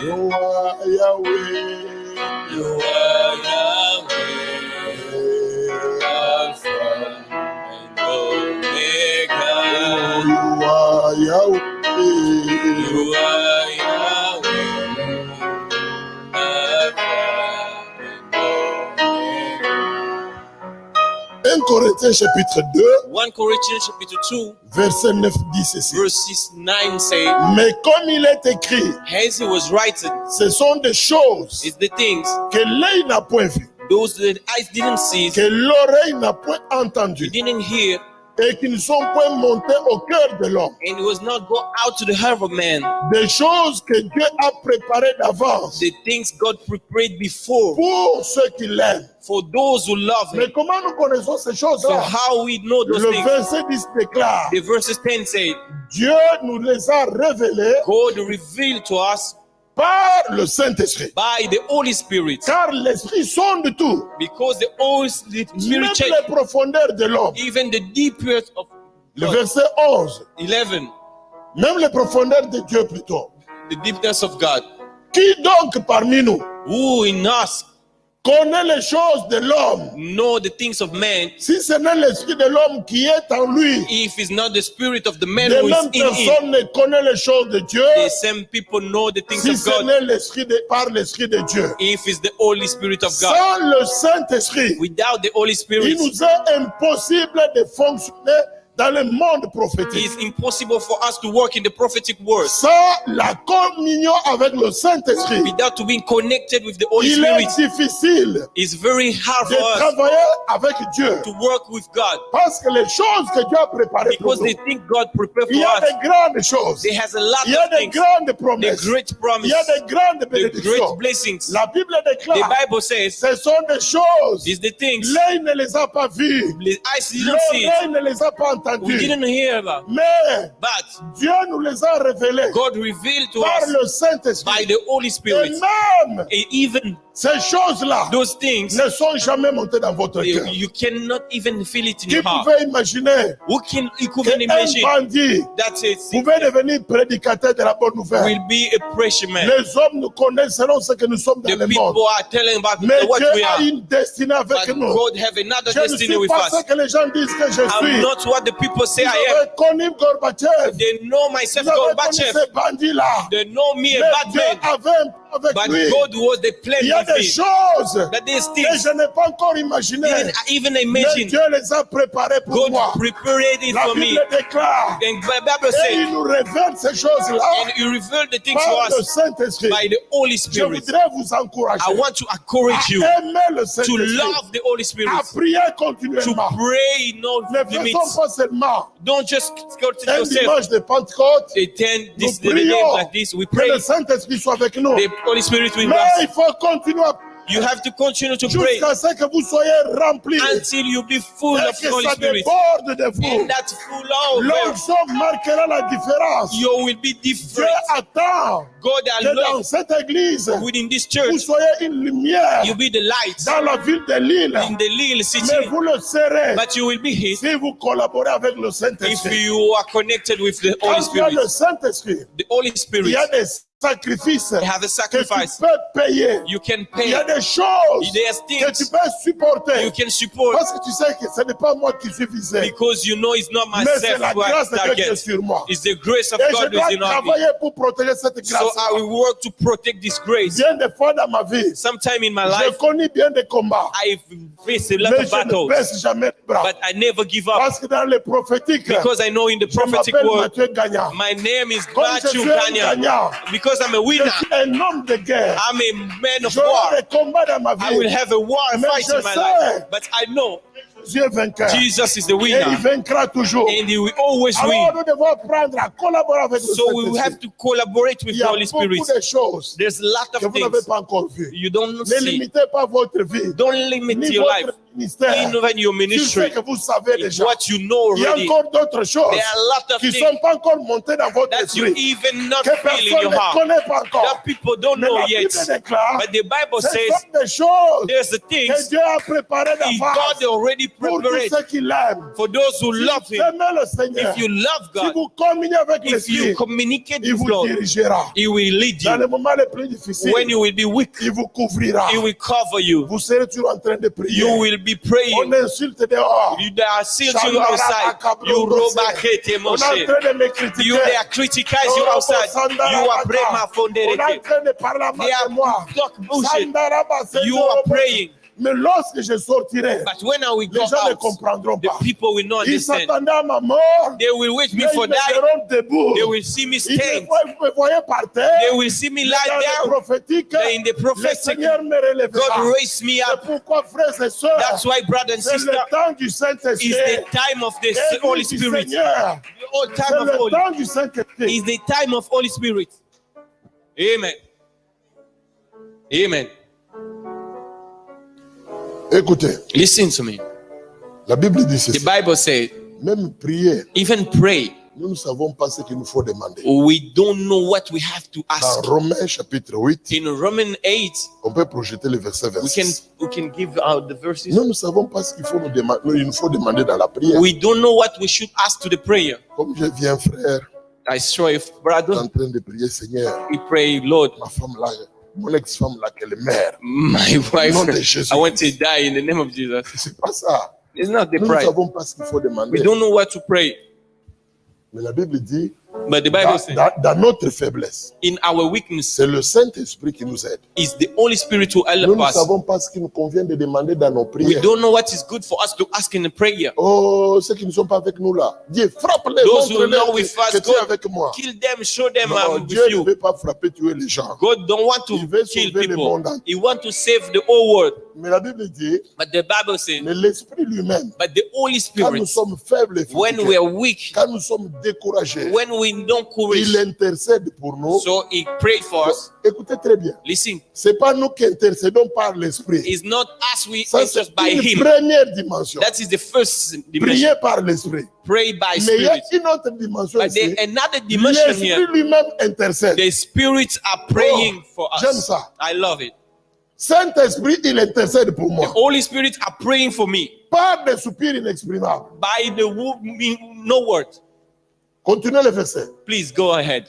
Speaker 1: You are Yahweh.
Speaker 2: You are Yahweh. Alpha and Omega.
Speaker 1: You are Yahweh.
Speaker 2: You are Yahweh. Alpha and Omega.
Speaker 1: 1 Corinthiens chapitre 2,
Speaker 2: 1 Corinthians chapter 2,
Speaker 1: verset 9 dit ceci.
Speaker 2: verses 9 say,
Speaker 1: Mais comme il est écrit,
Speaker 2: as he was writing,
Speaker 1: ce sont des choses
Speaker 2: is the things
Speaker 1: que l'œil n'a point vues,
Speaker 2: those that eyes didn't see,
Speaker 1: que l'oreille n'a point
Speaker 2: you
Speaker 1: entendues,
Speaker 2: didn't hear,
Speaker 1: et qui ne sont point montées au cœur de l'homme.
Speaker 2: and it was not go out to the heart of man.
Speaker 1: Des choses que Dieu a préparées d'avance
Speaker 2: The things God prepared before
Speaker 1: pour ceux qui l'aiment.
Speaker 2: for those who love
Speaker 1: Mais
Speaker 2: him.
Speaker 1: comment nous connaissons ces
Speaker 2: So
Speaker 1: choses-là?
Speaker 2: how we know those
Speaker 1: Le
Speaker 2: things?
Speaker 1: verset 10 déclare,
Speaker 2: The verses 10 say,
Speaker 1: Dieu nous les a révélés
Speaker 2: God revealed to us
Speaker 1: par le Saint-Esprit.
Speaker 2: by the Holy Spirit,
Speaker 1: Car l'Esprit sonde tout,
Speaker 2: because the Holy Spirit
Speaker 1: même
Speaker 2: check
Speaker 1: les profondeurs de l'homme.
Speaker 2: even the deepest of
Speaker 1: Le
Speaker 2: God.
Speaker 1: verset 11,
Speaker 2: 11,
Speaker 1: même les profondeurs de Dieu plutôt.
Speaker 2: the deepness of God.
Speaker 1: Qui donc parmi nous
Speaker 2: Who in us
Speaker 1: connaît les choses de l'homme?
Speaker 2: know the things of man,
Speaker 1: Si ce n'est l'Esprit de l'homme qui est en lui,
Speaker 2: if it's not the spirit of the man
Speaker 1: de
Speaker 2: who is
Speaker 1: même
Speaker 2: in him?
Speaker 1: personne ne connaît les choses de Dieu
Speaker 2: The same people know the things
Speaker 1: si
Speaker 2: of
Speaker 1: ce
Speaker 2: God
Speaker 1: n'est l'Esprit par l'Esprit de Dieu.
Speaker 2: if it's the Holy Spirit of God.
Speaker 1: Sans le Saint-Esprit,
Speaker 2: Without the Holy
Speaker 1: il
Speaker 2: Spirit,
Speaker 1: nous est impossible de fonctionner dans le monde prophétique.
Speaker 2: it's impossible for us to work in the prophetic word
Speaker 1: Sans la communion avec le Saint-Esprit,
Speaker 2: without to being connected with the Holy
Speaker 1: il est
Speaker 2: Spirit.
Speaker 1: difficile
Speaker 2: It's very hard
Speaker 1: de
Speaker 2: for us
Speaker 1: travailler avec Dieu.
Speaker 2: to work with God
Speaker 1: Parce que les choses que Dieu a préparées pour
Speaker 2: because
Speaker 1: nous,
Speaker 2: they think God prepared
Speaker 1: il y
Speaker 2: for
Speaker 1: a
Speaker 2: us.
Speaker 1: des grandes choses.
Speaker 2: They has a lot
Speaker 1: Il y a
Speaker 2: of
Speaker 1: des
Speaker 2: things,
Speaker 1: grandes
Speaker 2: the
Speaker 1: promesses.
Speaker 2: great
Speaker 1: Il
Speaker 2: promise,
Speaker 1: y a des grandes
Speaker 2: the great
Speaker 1: bénédictions.
Speaker 2: blessings.
Speaker 1: La Bible
Speaker 2: The
Speaker 1: déclare,
Speaker 2: Bible says
Speaker 1: ce sont des choses.
Speaker 2: these the things
Speaker 1: L'œil ne les a pas vues.
Speaker 2: the eyes didn't see it,
Speaker 1: L'oreille ne les a pas
Speaker 2: we
Speaker 1: entendues.
Speaker 2: didn't hear about,
Speaker 1: Mais
Speaker 2: but
Speaker 1: Dieu nous les a révélées
Speaker 2: God revealed to
Speaker 1: par
Speaker 2: us
Speaker 1: le
Speaker 2: by
Speaker 1: Saint-Esprit.
Speaker 2: the Holy
Speaker 1: Et
Speaker 2: Spirit.
Speaker 1: même
Speaker 2: And even
Speaker 1: ces choses-là
Speaker 2: those things,
Speaker 1: ne sont jamais montées dans votre cœur.
Speaker 2: you cannot even feel it in
Speaker 1: Qui
Speaker 2: your heart.
Speaker 1: pouvait imaginer
Speaker 2: Who couldn't
Speaker 1: qu'un
Speaker 2: imagine
Speaker 1: bandit
Speaker 2: that it
Speaker 1: pouvait devenir prédicateur de la bonne nouvelle?
Speaker 2: will be a pressure man?
Speaker 1: Les hommes nous connaissent selon ce que nous sommes dans
Speaker 2: The
Speaker 1: le monde.
Speaker 2: people are telling about
Speaker 1: Mais
Speaker 2: what we
Speaker 1: Dieu a
Speaker 2: are,
Speaker 1: une destinée avec
Speaker 2: but
Speaker 1: nous.
Speaker 2: God have another
Speaker 1: Je ne
Speaker 2: destiny
Speaker 1: suis
Speaker 2: with
Speaker 1: pas
Speaker 2: us.
Speaker 1: ce que les gens disent que je
Speaker 2: I'm
Speaker 1: suis.
Speaker 2: not what the people say
Speaker 1: Vous
Speaker 2: I am.
Speaker 1: avez connu Gorbatchev.
Speaker 2: They know myself,
Speaker 1: Vous avez connu
Speaker 2: Gorbachev.
Speaker 1: ces bandits-là.
Speaker 2: They know me, a
Speaker 1: Mais
Speaker 2: bad
Speaker 1: Dieu
Speaker 2: man.
Speaker 1: avait un plan avec
Speaker 2: But
Speaker 1: lui.
Speaker 2: God was the plan
Speaker 1: Il y a
Speaker 2: with
Speaker 1: des
Speaker 2: me.
Speaker 1: choses
Speaker 2: That these
Speaker 1: que
Speaker 2: things
Speaker 1: je n'ai pas encore imaginées.
Speaker 2: didn't even
Speaker 1: Mais
Speaker 2: imagine.
Speaker 1: Dieu les a préparées pour
Speaker 2: God
Speaker 1: moi.
Speaker 2: prepared it
Speaker 1: La
Speaker 2: for me.
Speaker 1: Bible déclare.
Speaker 2: And the Bible
Speaker 1: Et
Speaker 2: said,
Speaker 1: il nous révèle ces choses-là
Speaker 2: and He revealed the things to
Speaker 1: par le
Speaker 2: us
Speaker 1: Saint-Esprit.
Speaker 2: by the Holy
Speaker 1: Je
Speaker 2: Spirit.
Speaker 1: voudrais vous encourager
Speaker 2: I want to encourage you
Speaker 1: à aimer le
Speaker 2: to
Speaker 1: Saint-Esprit,
Speaker 2: love the Holy Spirit,
Speaker 1: à prier
Speaker 2: to
Speaker 1: continuellement.
Speaker 2: pray no
Speaker 1: Ne faisons
Speaker 2: limits.
Speaker 1: pas seulement
Speaker 2: Don't just go to
Speaker 1: un
Speaker 2: yourself.
Speaker 1: dimanche de Pentecôte,
Speaker 2: Attend
Speaker 1: nous
Speaker 2: this days
Speaker 1: prions
Speaker 2: like this. We
Speaker 1: que
Speaker 2: pray.
Speaker 1: le Saint-Esprit soit avec nous.
Speaker 2: The Holy Spirit will
Speaker 1: Mais
Speaker 2: bless.
Speaker 1: il faut continuer à
Speaker 2: You have to continue to pray
Speaker 1: jusqu'à ce que vous soyez remplis
Speaker 2: until you be full
Speaker 1: et
Speaker 2: of the
Speaker 1: que
Speaker 2: Holy
Speaker 1: ça
Speaker 2: Spirit.
Speaker 1: déborde de vous.
Speaker 2: In that full of
Speaker 1: L'onction marquera la différence.
Speaker 2: you will be
Speaker 1: Dieu
Speaker 2: different.
Speaker 1: attend
Speaker 2: God
Speaker 1: que dans
Speaker 2: alone
Speaker 1: cette église,
Speaker 2: within this
Speaker 1: vous
Speaker 2: church,
Speaker 1: soyez une lumière
Speaker 2: you be the light
Speaker 1: dans la ville de Lille.
Speaker 2: in the little city,
Speaker 1: Mais vous le serez
Speaker 2: but you will be here
Speaker 1: si vous collaborez avec le
Speaker 2: if
Speaker 1: Saint-Esprit.
Speaker 2: you are connected with the Holy
Speaker 1: Quand il y a
Speaker 2: Spirit.
Speaker 1: le Saint-Esprit,
Speaker 2: The Holy
Speaker 1: il
Speaker 2: Spirit,
Speaker 1: y a des sacrifices
Speaker 2: you have a
Speaker 1: que tu
Speaker 2: sacrifice
Speaker 1: peux payer.
Speaker 2: you can
Speaker 1: Il y
Speaker 2: pay.
Speaker 1: a des choses
Speaker 2: There's
Speaker 1: que tu
Speaker 2: things
Speaker 1: peux supporter.
Speaker 2: you can support
Speaker 1: Parce que tu sais que ce n'est pas moi qui suis visé,
Speaker 2: because you know it's not
Speaker 1: mais c'est
Speaker 2: myself
Speaker 1: la
Speaker 2: who I
Speaker 1: grâce de Dieu qui est
Speaker 2: target.
Speaker 1: sur moi.
Speaker 2: It's the grace of
Speaker 1: Et je
Speaker 2: God
Speaker 1: dois
Speaker 2: who is in our me.
Speaker 1: travailler pour protéger cette
Speaker 2: So
Speaker 1: grâce.
Speaker 2: I will work to protect this grace.
Speaker 1: Bien des fois dans ma vie,
Speaker 2: Sometime in my
Speaker 1: j'ai
Speaker 2: life,
Speaker 1: connu bien des combats,
Speaker 2: I've faced a lot
Speaker 1: mais
Speaker 2: of
Speaker 1: je ne
Speaker 2: battles,
Speaker 1: baisse jamais les bras.
Speaker 2: but I never give up
Speaker 1: Parce que dans les prophétiques,
Speaker 2: because I know in the
Speaker 1: je
Speaker 2: prophetic
Speaker 1: m'appelle
Speaker 2: word,
Speaker 1: Mathieu Gagnant.
Speaker 2: my name is
Speaker 1: Comme je
Speaker 2: Matthew
Speaker 1: suis un
Speaker 2: Ganya.
Speaker 1: gagnant,
Speaker 2: Because I'm a
Speaker 1: je
Speaker 2: winner,
Speaker 1: suis un homme de guerre.
Speaker 2: I'm a man of
Speaker 1: J'aurai
Speaker 2: war.
Speaker 1: des combats dans ma
Speaker 2: I will
Speaker 1: vie.
Speaker 2: have a war
Speaker 1: Mais
Speaker 2: fight
Speaker 1: je
Speaker 2: in my
Speaker 1: sais
Speaker 2: life. But I know
Speaker 1: Dieu est vainqueur.
Speaker 2: Jesus is the
Speaker 1: Et il
Speaker 2: winner
Speaker 1: vaincra toujours.
Speaker 2: and He will always
Speaker 1: Alors
Speaker 2: win.
Speaker 1: nous devons apprendre à collaborer avec le
Speaker 2: So we will
Speaker 1: Saint-Esprit.
Speaker 2: have to collaborate with
Speaker 1: Il y
Speaker 2: the
Speaker 1: a
Speaker 2: Holy Spirit.
Speaker 1: beaucoup de choses
Speaker 2: There's a lot
Speaker 1: que
Speaker 2: of
Speaker 1: vous n'avez
Speaker 2: things
Speaker 1: pas encore vues.
Speaker 2: you don't
Speaker 1: Ne
Speaker 2: see.
Speaker 1: limitez pas votre vie,
Speaker 2: Don't limit
Speaker 1: ni
Speaker 2: your life,
Speaker 1: votre ministère.
Speaker 2: even your
Speaker 1: Tu sais
Speaker 2: ministry.
Speaker 1: que vous savez
Speaker 2: It's
Speaker 1: déjà.
Speaker 2: what you know
Speaker 1: Il y a
Speaker 2: already.
Speaker 1: encore d'autres choses
Speaker 2: There are a lot of
Speaker 1: qui ne
Speaker 2: things
Speaker 1: sont pas encore montées dans votre
Speaker 2: that you
Speaker 1: esprit,
Speaker 2: even not
Speaker 1: que
Speaker 2: feel in
Speaker 1: personne
Speaker 2: your
Speaker 1: ne
Speaker 2: heart,
Speaker 1: connaît pas encore.
Speaker 2: that people don't
Speaker 1: Mais
Speaker 2: know
Speaker 1: la
Speaker 2: yet.
Speaker 1: Bible déclare
Speaker 2: But the Bible
Speaker 1: ce
Speaker 2: says
Speaker 1: sont des choses
Speaker 2: there's the
Speaker 1: que
Speaker 2: things
Speaker 1: Dieu a préparées
Speaker 2: God
Speaker 1: d'avance
Speaker 2: already
Speaker 1: pour tous
Speaker 2: prepared
Speaker 1: ceux qui l'aiment.
Speaker 2: for those who
Speaker 1: Si
Speaker 2: love
Speaker 1: vous
Speaker 2: Him.
Speaker 1: aimez le Seigneur,
Speaker 2: If you love
Speaker 1: si
Speaker 2: God,
Speaker 1: vous communiez avec
Speaker 2: if
Speaker 1: l'Esprit,
Speaker 2: you communicate
Speaker 1: il
Speaker 2: with
Speaker 1: vous
Speaker 2: God,
Speaker 1: dirigera.
Speaker 2: He will lead
Speaker 1: Dans
Speaker 2: you.
Speaker 1: les moments les plus difficiles,
Speaker 2: When you will be weak,
Speaker 1: il vous couvrira.
Speaker 2: He will cover you.
Speaker 1: Vous serez toujours en train de prier.
Speaker 2: You will be
Speaker 1: On
Speaker 2: praying.
Speaker 1: insulte dehors.
Speaker 2: You are still you outside. You roba kete
Speaker 1: On est en
Speaker 2: moshe.
Speaker 1: train de me critiquer.
Speaker 2: You they are criticize you outside. You are praying my phone
Speaker 1: On est en
Speaker 2: dereke.
Speaker 1: train de parler à
Speaker 2: They are
Speaker 1: moi.
Speaker 2: talk bullshit.
Speaker 1: Sandaraba,
Speaker 2: You are praying.
Speaker 1: Mais lorsque je sortirai,
Speaker 2: But when I will
Speaker 1: les
Speaker 2: go
Speaker 1: gens ne
Speaker 2: out,
Speaker 1: comprendront
Speaker 2: the
Speaker 1: pas.
Speaker 2: people will not
Speaker 1: Ils
Speaker 2: understand.
Speaker 1: s'attendaient à ma mort.
Speaker 2: They will wait me
Speaker 1: Mais
Speaker 2: for
Speaker 1: ils me
Speaker 2: dying.
Speaker 1: verront debout.
Speaker 2: They will see me
Speaker 1: Ils
Speaker 2: stand.
Speaker 1: me voyaient par terre.
Speaker 2: They will see me lie
Speaker 1: Dans le
Speaker 2: down.
Speaker 1: prophétique,
Speaker 2: In the
Speaker 1: le
Speaker 2: prophetic,
Speaker 1: Seigneur me relèvera.
Speaker 2: God raised me
Speaker 1: C'est
Speaker 2: up.
Speaker 1: pourquoi, frères et sœurs,
Speaker 2: That's why, brother and
Speaker 1: c'est
Speaker 2: sister,
Speaker 1: le temps du
Speaker 2: is
Speaker 1: Saint-Esprit.
Speaker 2: the time of the Holy
Speaker 1: Église du
Speaker 2: Spirit.
Speaker 1: Seigneur.
Speaker 2: The whole
Speaker 1: C'est
Speaker 2: time of
Speaker 1: le
Speaker 2: Holy
Speaker 1: temps du Saint-Esprit.
Speaker 2: is the time of Holy Spirit. Amen. Amen.
Speaker 1: Écoutez,
Speaker 2: Listen to me.
Speaker 1: la Bible dit
Speaker 2: The
Speaker 1: ceci.
Speaker 2: Bible says,
Speaker 1: Même prier,
Speaker 2: even pray.
Speaker 1: nous ne savons pas ce qu'il nous faut demander.
Speaker 2: We don't know what we have to
Speaker 1: Dans
Speaker 2: ask.
Speaker 1: Romains chapitre 8,
Speaker 2: In Romans 8,
Speaker 1: on peut projeter le verset
Speaker 2: we can
Speaker 1: 26.
Speaker 2: give out the verses.
Speaker 1: Nous ne savons pas ce qu'il faut nous demander. Il nous faut demander dans la prière.
Speaker 2: We don't know what we should ask to the prayer.
Speaker 1: Comme je viens, frère,
Speaker 2: I saw if
Speaker 1: en
Speaker 2: brother,
Speaker 1: train de prier, Seigneur,
Speaker 2: we pray, Lord,
Speaker 1: ma femme là, mon ex-femme là, qu'elle est mère.
Speaker 2: my wife,
Speaker 1: Nom de Jésus.
Speaker 2: I want to die in the name of Jesus.
Speaker 1: C'est pas ça.
Speaker 2: It's not the
Speaker 1: Nous ne
Speaker 2: prayer.
Speaker 1: savons pas ce qu'il faut
Speaker 2: We
Speaker 1: demander.
Speaker 2: don't know what to pray.
Speaker 1: Mais la Bible dit,
Speaker 2: But the Bible says,
Speaker 1: dans notre faiblesse,
Speaker 2: in our weakness
Speaker 1: c'est le Saint-Esprit qui nous aide.
Speaker 2: is the Holy Spirit to
Speaker 1: Nous
Speaker 2: help
Speaker 1: ne
Speaker 2: us.
Speaker 1: savons pas ce qu'il nous convient de demander dans nos
Speaker 2: We
Speaker 1: prières.
Speaker 2: don't know what is good for us to ask in the prayer.
Speaker 1: Oh, ceux qui ne sont pas avec nous là. Dieu, frappe-les,
Speaker 2: Those who know
Speaker 1: montre-les
Speaker 2: with us,
Speaker 1: que tu es
Speaker 2: God,
Speaker 1: avec moi.
Speaker 2: kill them, show them
Speaker 1: Non,
Speaker 2: I'm
Speaker 1: Dieu
Speaker 2: with
Speaker 1: ne
Speaker 2: you.
Speaker 1: veut pas frapper, tuer les gens.
Speaker 2: God don't want to
Speaker 1: Il veut
Speaker 2: kill
Speaker 1: sauver le
Speaker 2: people.
Speaker 1: monde entier.
Speaker 2: He wants to save the whole world.
Speaker 1: Mais la Bible dit,
Speaker 2: But the Bible says,
Speaker 1: mais l'Esprit lui-même,
Speaker 2: but the Holy
Speaker 1: quand nous
Speaker 2: Spirit,
Speaker 1: sommes faibles et
Speaker 2: when
Speaker 1: fatigués,
Speaker 2: we are weak,
Speaker 1: quand nous sommes découragés,
Speaker 2: when we don't courage,
Speaker 1: il intercède pour nous.
Speaker 2: so He prayed for us.
Speaker 1: Écoutez très bien.
Speaker 2: Listen,
Speaker 1: C'est pas nous qui intercédons par l'Esprit.
Speaker 2: it's not us we
Speaker 1: Ça,
Speaker 2: answer
Speaker 1: c'est
Speaker 2: by
Speaker 1: une
Speaker 2: Him.
Speaker 1: première dimension.
Speaker 2: That is the first dimension.
Speaker 1: Prier par l'Esprit.
Speaker 2: Pray by
Speaker 1: Mais il y a
Speaker 2: Spirit.
Speaker 1: une autre dimension
Speaker 2: But
Speaker 1: ici.
Speaker 2: there's another dimension
Speaker 1: L'Esprit
Speaker 2: here.
Speaker 1: lui-même intercède.
Speaker 2: The spirits are praying for
Speaker 1: J'aime
Speaker 2: us.
Speaker 1: ça.
Speaker 2: I love it.
Speaker 1: Saint-Esprit, il intercède pour
Speaker 2: The
Speaker 1: moi.
Speaker 2: Holy Spirit are praying for me
Speaker 1: Par des soupirs inexprimables.
Speaker 2: by the no word.
Speaker 1: Continuez le verset.
Speaker 2: Please go ahead.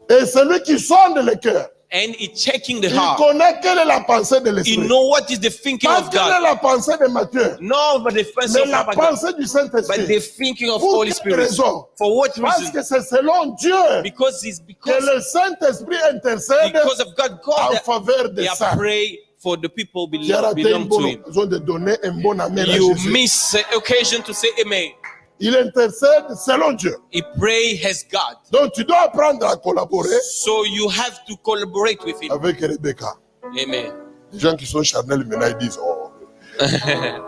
Speaker 1: Et celui qui sonde le cœur,
Speaker 2: And he's checking the
Speaker 1: Il
Speaker 2: heart.
Speaker 1: connaît quelle est la pensée de
Speaker 2: He
Speaker 1: l'esprit.
Speaker 2: know what is the thinking
Speaker 1: Pas
Speaker 2: of
Speaker 1: quelle est
Speaker 2: God.
Speaker 1: la pensée de Matthieu,
Speaker 2: No, but the pensée
Speaker 1: mais
Speaker 2: of
Speaker 1: la
Speaker 2: God.
Speaker 1: pensée du
Speaker 2: But
Speaker 1: Saint-Esprit.
Speaker 2: the thinking of
Speaker 1: Pour
Speaker 2: Holy
Speaker 1: quelle
Speaker 2: Spirit.
Speaker 1: raison?
Speaker 2: For what
Speaker 1: Parce
Speaker 2: reason?
Speaker 1: que c'est selon Dieu
Speaker 2: Because
Speaker 1: que le Saint-Esprit intercède
Speaker 2: because of God,
Speaker 1: en
Speaker 2: God
Speaker 1: faveur des
Speaker 2: they
Speaker 1: saints.
Speaker 2: pray for the people
Speaker 1: Qui a raté une
Speaker 2: belong to
Speaker 1: bonne
Speaker 2: him.
Speaker 1: occasion de donner un bon amen à
Speaker 2: You
Speaker 1: Jésus.
Speaker 2: miss the occasion to say amen.
Speaker 1: Il intercède selon Dieu.
Speaker 2: He pray as God.
Speaker 1: Donc tu dois apprendre à collaborer
Speaker 2: So you have to collaborate with him.
Speaker 1: avec Rebecca.
Speaker 2: Amen.
Speaker 1: Les gens qui sont charnels maintenant ils disent oh,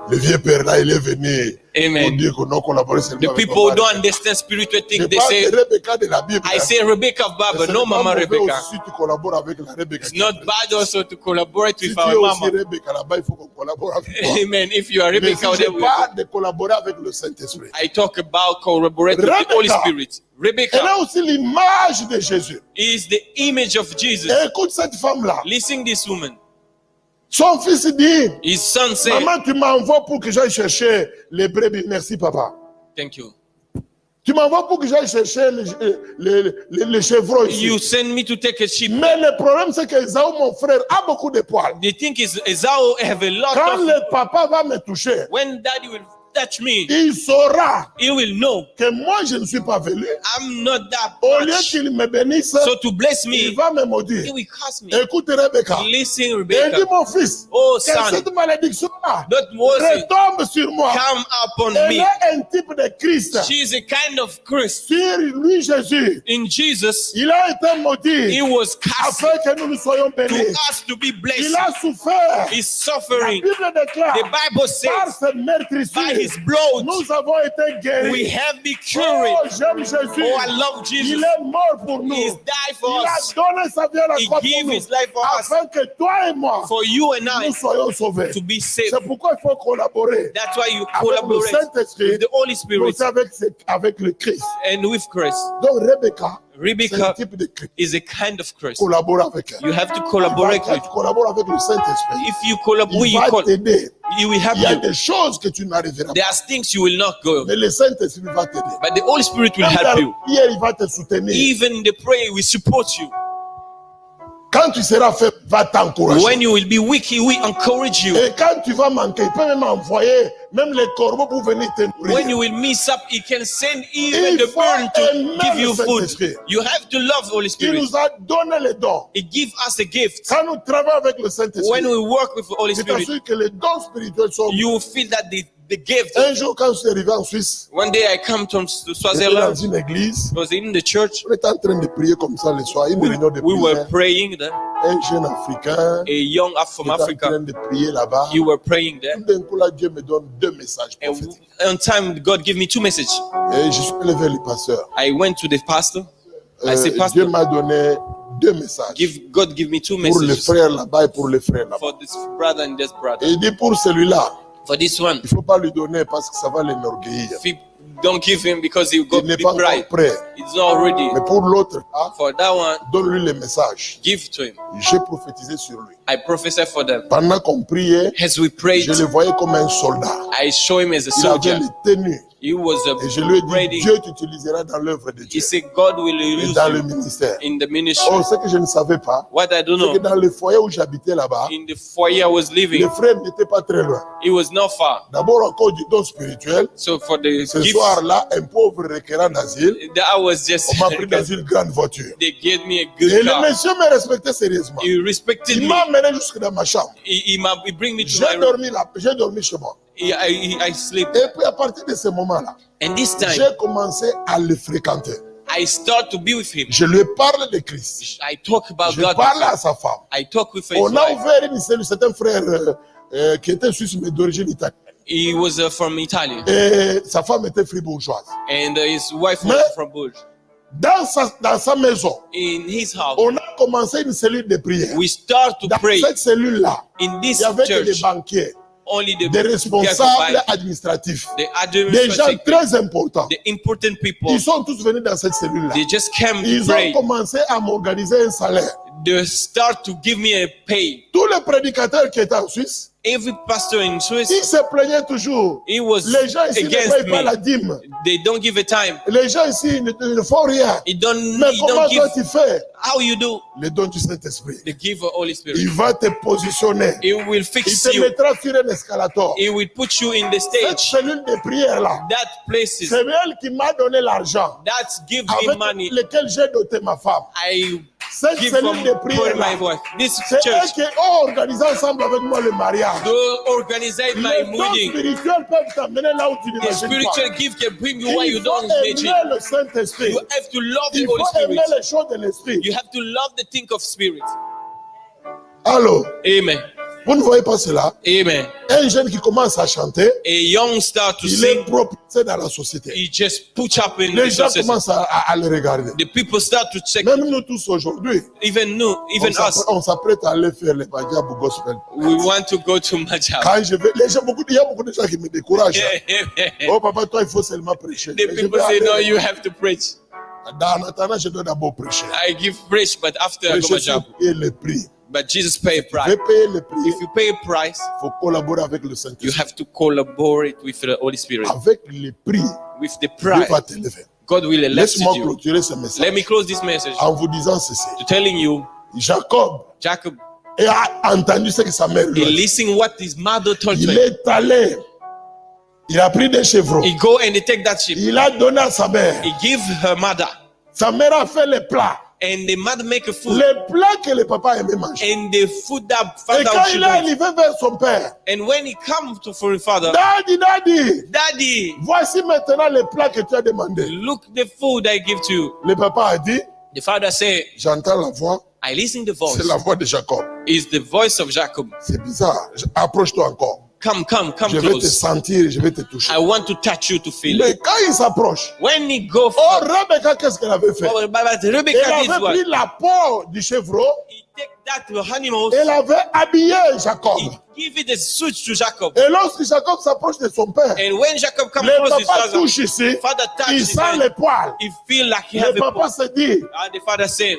Speaker 1: le vieux père là il est venu pour
Speaker 2: Amen.
Speaker 1: dire qu'on a collaboré seulement
Speaker 2: The
Speaker 1: avec
Speaker 2: people who
Speaker 1: Rebecca.
Speaker 2: don't understand spiritual
Speaker 1: Je
Speaker 2: things, they
Speaker 1: parle
Speaker 2: say,
Speaker 1: de Rebecca de la Bible.
Speaker 2: I say Rebecca of
Speaker 1: Mais
Speaker 2: Bible,
Speaker 1: ce
Speaker 2: no
Speaker 1: n'est pas
Speaker 2: Mama
Speaker 1: mauvais
Speaker 2: Rebecca.
Speaker 1: aussi tu collabores avec la Rebecca.
Speaker 2: It's not bad also to collaborate
Speaker 1: Si
Speaker 2: with
Speaker 1: tu es
Speaker 2: our
Speaker 1: aussi
Speaker 2: mama.
Speaker 1: Rebecca là-bas, il faut qu'on collabore avec toi.
Speaker 2: Amen. If you are
Speaker 1: Mais
Speaker 2: Rebecca,
Speaker 1: si je
Speaker 2: then
Speaker 1: parle de collaborer avec le Saint-Esprit.
Speaker 2: I talk about collaborate with the Holy Spirit.
Speaker 1: Elle
Speaker 2: Rebecca
Speaker 1: est aussi l'image de Jésus.
Speaker 2: is the image of Jesus.
Speaker 1: Et écoute cette femme-là.
Speaker 2: Listen this woman.
Speaker 1: Son fils dit,
Speaker 2: His son said,
Speaker 1: maman, tu m'envoies pour que j'aille chercher les brebis. Merci, papa.
Speaker 2: thank you.
Speaker 1: Tu m'envoies pour que j'aille chercher les chevreuils ici.
Speaker 2: You send me to take a sheep.
Speaker 1: Mais le problème, c'est que Esaü, mon frère, a beaucoup de poils.
Speaker 2: The thing is, Esau have a lot
Speaker 1: Quand
Speaker 2: of.
Speaker 1: le papa va me toucher,
Speaker 2: When daddy will touch me,
Speaker 1: il saura
Speaker 2: he will know
Speaker 1: que moi, je ne suis pas venu.
Speaker 2: I'm not that
Speaker 1: Au lieu
Speaker 2: much.
Speaker 1: qu'il me bénisse,
Speaker 2: So to bless
Speaker 1: il
Speaker 2: me,
Speaker 1: va me
Speaker 2: he
Speaker 1: maudire.
Speaker 2: will curse me.
Speaker 1: Écoute, Rebecca.
Speaker 2: Listen,
Speaker 1: Et dit,
Speaker 2: Rebecca.
Speaker 1: mon fils,
Speaker 2: Oh,
Speaker 1: que
Speaker 2: son,
Speaker 1: cette malédiction-là
Speaker 2: don't worry.
Speaker 1: retombe sur moi.
Speaker 2: Come upon
Speaker 1: Elle
Speaker 2: me.
Speaker 1: est un type de Christ.
Speaker 2: She is a kind of Christ.
Speaker 1: Sur lui, Jésus,
Speaker 2: In Jesus,
Speaker 1: il a été maudit
Speaker 2: he was cast
Speaker 1: afin que nous nous soyons
Speaker 2: to
Speaker 1: bénis.
Speaker 2: us to be
Speaker 1: Il
Speaker 2: blessed.
Speaker 1: a souffert.
Speaker 2: His
Speaker 1: La
Speaker 2: suffering.
Speaker 1: Bible déclare,
Speaker 2: The Bible
Speaker 1: par
Speaker 2: says,
Speaker 1: cette
Speaker 2: by
Speaker 1: meurtrissure,
Speaker 2: his blood,
Speaker 1: nous avons été guéris.
Speaker 2: we have been
Speaker 1: Oh,
Speaker 2: cured.
Speaker 1: j'aime Jésus.
Speaker 2: Oh, I love Jesus.
Speaker 1: Il est mort pour nous.
Speaker 2: He's died for
Speaker 1: Il a
Speaker 2: us.
Speaker 1: donné sa vie à la
Speaker 2: He
Speaker 1: croix pour
Speaker 2: gave
Speaker 1: nous,
Speaker 2: his life for us.
Speaker 1: afin que toi et moi,
Speaker 2: For you and I
Speaker 1: nous soyons sauvés.
Speaker 2: to be saved.
Speaker 1: C'est pourquoi il faut collaborer
Speaker 2: That's why you
Speaker 1: avec le
Speaker 2: collaborate
Speaker 1: Saint-Esprit,
Speaker 2: with the Holy
Speaker 1: mais
Speaker 2: Spirit
Speaker 1: aussi avec le Christ.
Speaker 2: and with Christ.
Speaker 1: Donc Rebecca, c'est un
Speaker 2: Rebecca
Speaker 1: type de Christ.
Speaker 2: is a kind of Christ.
Speaker 1: Collabore avec elle.
Speaker 2: You have to collaborate
Speaker 1: Quand
Speaker 2: with.
Speaker 1: tu collabores avec le Saint-Esprit,
Speaker 2: If you collaborate,
Speaker 1: il va t'aider.
Speaker 2: he will help
Speaker 1: Il y a
Speaker 2: you.
Speaker 1: des choses que tu n'arriveras pas.
Speaker 2: There's things you will not go,
Speaker 1: Mais le Saint-Esprit va t'aider.
Speaker 2: but the Holy Spirit will
Speaker 1: Même dans
Speaker 2: help
Speaker 1: la
Speaker 2: you.
Speaker 1: prière, il va te soutenir.
Speaker 2: Even in the prayer will support you.
Speaker 1: Quand tu seras faible, va t'encourager.
Speaker 2: When you will be weak, he will encourage you.
Speaker 1: Et quand tu vas manquer, il peut même envoyer même les corbeaux pour venir te
Speaker 2: When
Speaker 1: nourrir.
Speaker 2: you will mess up, he can send even
Speaker 1: Il
Speaker 2: the
Speaker 1: faut
Speaker 2: bird to
Speaker 1: aimer
Speaker 2: give you
Speaker 1: le
Speaker 2: food.
Speaker 1: Saint-Esprit.
Speaker 2: You have to love Holy
Speaker 1: Il
Speaker 2: Spirit.
Speaker 1: nous a donné les dons.
Speaker 2: He gives us a gift.
Speaker 1: Quand nous travaillons avec le Saint-Esprit,
Speaker 2: When we work with the Holy
Speaker 1: je
Speaker 2: Spirit,
Speaker 1: t'assure que les dons spirituels sont...
Speaker 2: you will feel that the gift.
Speaker 1: Un jour, quand je suis arrivé en Suisse,
Speaker 2: One day I come to
Speaker 1: j'étais dans
Speaker 2: Swaziland.
Speaker 1: une église.
Speaker 2: I was in the church.
Speaker 1: On était en train de prier comme ça le soir. Une réunion de
Speaker 2: We were
Speaker 1: prière.
Speaker 2: praying there.
Speaker 1: Un jeune Africain
Speaker 2: A young from
Speaker 1: était en
Speaker 2: Africa.
Speaker 1: train de prier là-bas.
Speaker 2: You were praying there.
Speaker 1: Tout d'un coup, là, Dieu me donne 2 messages
Speaker 2: And
Speaker 1: prophétiques.
Speaker 2: on time, God gave me 2 messages.
Speaker 1: Et je suis allé vers le pasteur.
Speaker 2: I went to the pastor. I said,
Speaker 1: Dieu
Speaker 2: Pastor,
Speaker 1: m'a donné 2 messages.
Speaker 2: God give me 2
Speaker 1: Pour les
Speaker 2: messages
Speaker 1: frères là-bas et pour les frères là-bas.
Speaker 2: for this brother and this brother.
Speaker 1: Et il dit pour celui-là,
Speaker 2: For this one,
Speaker 1: il ne faut pas lui donner parce que ça va l'énorgueillir.
Speaker 2: if you don't give him because he will
Speaker 1: Il n'est
Speaker 2: be
Speaker 1: pas encore
Speaker 2: pride.
Speaker 1: prêt.
Speaker 2: It's not ready.
Speaker 1: Mais pour l'autre, là,
Speaker 2: For that one,
Speaker 1: donne-lui les messages.
Speaker 2: give to him.
Speaker 1: J'ai prophétisé sur lui.
Speaker 2: I prophesy for them.
Speaker 1: Pendant qu'on priait,
Speaker 2: As we prayed,
Speaker 1: je le voyais comme un soldat.
Speaker 2: I show him as a
Speaker 1: Il avait
Speaker 2: soldier.
Speaker 1: les tenues.
Speaker 2: He was
Speaker 1: Et je lui ai dit,
Speaker 2: ready.
Speaker 1: Dieu t'utilisera dans l'œuvre de
Speaker 2: He
Speaker 1: Dieu
Speaker 2: said, God will
Speaker 1: et
Speaker 2: use
Speaker 1: dans le
Speaker 2: you
Speaker 1: ministère.
Speaker 2: in the ministry.
Speaker 1: Oh, ce que je ne savais pas,
Speaker 2: What I don't
Speaker 1: c'est que
Speaker 2: know,
Speaker 1: dans le foyer où j'habitais là-bas,
Speaker 2: in the foyer I was
Speaker 1: les
Speaker 2: living,
Speaker 1: frères n'étaient pas très loin.
Speaker 2: it was not far.
Speaker 1: D'abord, encore du don spirituel.
Speaker 2: So for the
Speaker 1: Ce
Speaker 2: gift,
Speaker 1: soir-là, un pauvre requérant d'asile,
Speaker 2: that was just,
Speaker 1: on m'a pris dans une grande voiture.
Speaker 2: they gave me a
Speaker 1: Et
Speaker 2: good
Speaker 1: le
Speaker 2: car.
Speaker 1: monsieur me respectait sérieusement.
Speaker 2: He respected
Speaker 1: Il
Speaker 2: me.
Speaker 1: m'a amené jusque dans ma chambre.
Speaker 2: He bring me to
Speaker 1: J'ai
Speaker 2: my room.
Speaker 1: dormi là, j'ai dormi chez moi.
Speaker 2: I sleep.
Speaker 1: Et puis à partir de ce moment-là,
Speaker 2: And this time,
Speaker 1: j'ai commencé à le fréquenter.
Speaker 2: I start to be with him.
Speaker 1: Je lui parle de Christ.
Speaker 2: I talk about
Speaker 1: Je
Speaker 2: God.
Speaker 1: parle
Speaker 2: with him.
Speaker 1: à sa femme.
Speaker 2: I talk with his
Speaker 1: On a
Speaker 2: wife.
Speaker 1: ouvert une cellule, c'est un frère qui était suisse mais d'origine italienne.
Speaker 2: He was from Italy,
Speaker 1: Et sa femme était fribourgeoise.
Speaker 2: and his wife
Speaker 1: Mais-
Speaker 2: was from Bulge.
Speaker 1: Dans sa maison,
Speaker 2: In his house,
Speaker 1: on a commencé une cellule de prière.
Speaker 2: we start to
Speaker 1: Dans
Speaker 2: pray.
Speaker 1: cette cellule-là,
Speaker 2: In
Speaker 1: il
Speaker 2: this
Speaker 1: y avait que des
Speaker 2: church,
Speaker 1: banquiers,
Speaker 2: only the
Speaker 1: des responsables
Speaker 2: the
Speaker 1: administratifs, des gens
Speaker 2: administrative,
Speaker 1: très importants.
Speaker 2: the important people,
Speaker 1: Ils sont tous venus dans cette cellule-là.
Speaker 2: they just came to
Speaker 1: Ils
Speaker 2: pray.
Speaker 1: ont commencé à m'organiser un salaire.
Speaker 2: They start to give me a pay.
Speaker 1: Tous les prédicateurs qui étaient en Suisse,
Speaker 2: Every pastor in
Speaker 1: Il
Speaker 2: Swiss,
Speaker 1: se plaignait toujours.
Speaker 2: he was
Speaker 1: Les gens ici ne
Speaker 2: against
Speaker 1: payent pas
Speaker 2: me.
Speaker 1: la dîme.
Speaker 2: They don't give a time.
Speaker 1: Les gens ici ne font rien.
Speaker 2: He don't
Speaker 1: Mais
Speaker 2: he
Speaker 1: comment
Speaker 2: don't
Speaker 1: toi
Speaker 2: give.
Speaker 1: tu fais?
Speaker 2: How you do?
Speaker 1: Le don du Saint-Esprit.
Speaker 2: The give of Holy Spirit.
Speaker 1: Il va te positionner.
Speaker 2: He will
Speaker 1: Il
Speaker 2: fix
Speaker 1: te
Speaker 2: you.
Speaker 1: mettra sur un escalator.
Speaker 2: He will put you in the
Speaker 1: Cette
Speaker 2: stage.
Speaker 1: cellule de prière là,
Speaker 2: That places.
Speaker 1: c'est elle qui m'a donné l'argent
Speaker 2: That gives me
Speaker 1: avec
Speaker 2: money.
Speaker 1: lequel j'ai doté ma femme.
Speaker 2: I
Speaker 1: Cette
Speaker 2: give
Speaker 1: cellule
Speaker 2: from
Speaker 1: de prière
Speaker 2: my
Speaker 1: là,
Speaker 2: wife. This
Speaker 1: c'est
Speaker 2: church.
Speaker 1: eux qui ont organisé ensemble avec moi le mariage.
Speaker 2: To organize my
Speaker 1: Les dons
Speaker 2: wedding.
Speaker 1: spirituels peuvent t'amener là où tu
Speaker 2: The
Speaker 1: n'imagines
Speaker 2: spiritual
Speaker 1: pas.
Speaker 2: gift can bring you where
Speaker 1: Il
Speaker 2: you
Speaker 1: faut
Speaker 2: don't
Speaker 1: aimer
Speaker 2: imagine.
Speaker 1: le Saint-Esprit.
Speaker 2: You have to love the
Speaker 1: Il
Speaker 2: Holy
Speaker 1: faut aimer
Speaker 2: Spirit.
Speaker 1: les choses de l'Esprit.
Speaker 2: You have to love the thing of Spirit.
Speaker 1: Allô?
Speaker 2: Amen.
Speaker 1: Vous ne voyez pas cela?
Speaker 2: Amen.
Speaker 1: Un jeune qui commence à chanter,
Speaker 2: A young star to
Speaker 1: il est
Speaker 2: sing,
Speaker 1: propulsé dans la société.
Speaker 2: he just put up in
Speaker 1: Les
Speaker 2: the
Speaker 1: gens
Speaker 2: society.
Speaker 1: commencent à le regarder.
Speaker 2: The people start to check.
Speaker 1: Même nous tous aujourd'hui,
Speaker 2: Even nous, even us,
Speaker 1: on s'apprête à aller faire les Badiab gospel.
Speaker 2: we want to go to Majab.
Speaker 1: Quand je vais, les gens, il y a beaucoup de gens qui me découragent.
Speaker 2: The
Speaker 1: Oh papa, toi il faut seulement prêcher. Mais je
Speaker 2: people
Speaker 1: vais
Speaker 2: say, no,
Speaker 1: aller.
Speaker 2: you have to preach.
Speaker 1: Dans attendant, je dois d'abord prêcher.
Speaker 2: I give preach, but after I go
Speaker 1: Prêcher,
Speaker 2: Majab.
Speaker 1: c'est payer le prix.
Speaker 2: But Jesus pay a
Speaker 1: Je
Speaker 2: price.
Speaker 1: vais payer le prix.
Speaker 2: If you pay a price,
Speaker 1: Il faut collaborer avec le
Speaker 2: you
Speaker 1: Saint-Esprit.
Speaker 2: have to collaborate with the Holy Spirit.
Speaker 1: Avec le prix,
Speaker 2: With the
Speaker 1: Dieu
Speaker 2: price,
Speaker 1: va t'élever.
Speaker 2: God will elect
Speaker 1: Laisse-moi
Speaker 2: you.
Speaker 1: clôturer ce
Speaker 2: Let me
Speaker 1: message
Speaker 2: close this message
Speaker 1: en vous disant ceci.
Speaker 2: to telling you,
Speaker 1: Jacob
Speaker 2: Jacob,
Speaker 1: a entendu ce que sa mère lui
Speaker 2: he
Speaker 1: a dit.
Speaker 2: listened what his mother told
Speaker 1: Il
Speaker 2: him.
Speaker 1: est allé. Il a pris des chevreaux.
Speaker 2: He go and he take that sheep.
Speaker 1: Il a donné à sa mère.
Speaker 2: He give her mother,
Speaker 1: Sa mère a fait les plats.
Speaker 2: and the mother make a food,
Speaker 1: Les plats que le papa aimait manger.
Speaker 2: and the food that
Speaker 1: Et
Speaker 2: father
Speaker 1: quand
Speaker 2: should
Speaker 1: il est
Speaker 2: eat.
Speaker 1: arrivé vers son père,
Speaker 2: And when he come to for his father,
Speaker 1: Daddy, Daddy,
Speaker 2: Daddy,
Speaker 1: voici maintenant les plats que tu as demandé.
Speaker 2: look the food I give to you.
Speaker 1: Le papa a dit,
Speaker 2: The father say,
Speaker 1: j'entends la voix,
Speaker 2: I listen the
Speaker 1: c'est
Speaker 2: voice.
Speaker 1: la voix de Jacob.
Speaker 2: It's the voice of Jacob.
Speaker 1: C'est bizarre. Approche-toi encore.
Speaker 2: Come
Speaker 1: Je vais te
Speaker 2: close.
Speaker 1: sentir, je vais te toucher.
Speaker 2: I want to touch you to feel
Speaker 1: Mais
Speaker 2: it.
Speaker 1: quand il s'approche,
Speaker 2: When he go
Speaker 1: oh,
Speaker 2: for,
Speaker 1: Rebecca, qu'est-ce qu'elle avait fait?
Speaker 2: but
Speaker 1: Elle
Speaker 2: Rebecca did
Speaker 1: avait
Speaker 2: what?
Speaker 1: pris la peau du chevreau,
Speaker 2: He take that animal,
Speaker 1: elle avait habillé Jacob.
Speaker 2: he give it a suit to Jacob.
Speaker 1: Et lorsque Jacob s'approche de son père,
Speaker 2: And when Jacob come
Speaker 1: le
Speaker 2: close his
Speaker 1: papa
Speaker 2: father,
Speaker 1: touche ici,
Speaker 2: father touch
Speaker 1: il
Speaker 2: his
Speaker 1: sent
Speaker 2: hand.
Speaker 1: les poils.
Speaker 2: He feel like he
Speaker 1: Le
Speaker 2: have a
Speaker 1: papa
Speaker 2: paw.
Speaker 1: se dit,
Speaker 2: And the father say,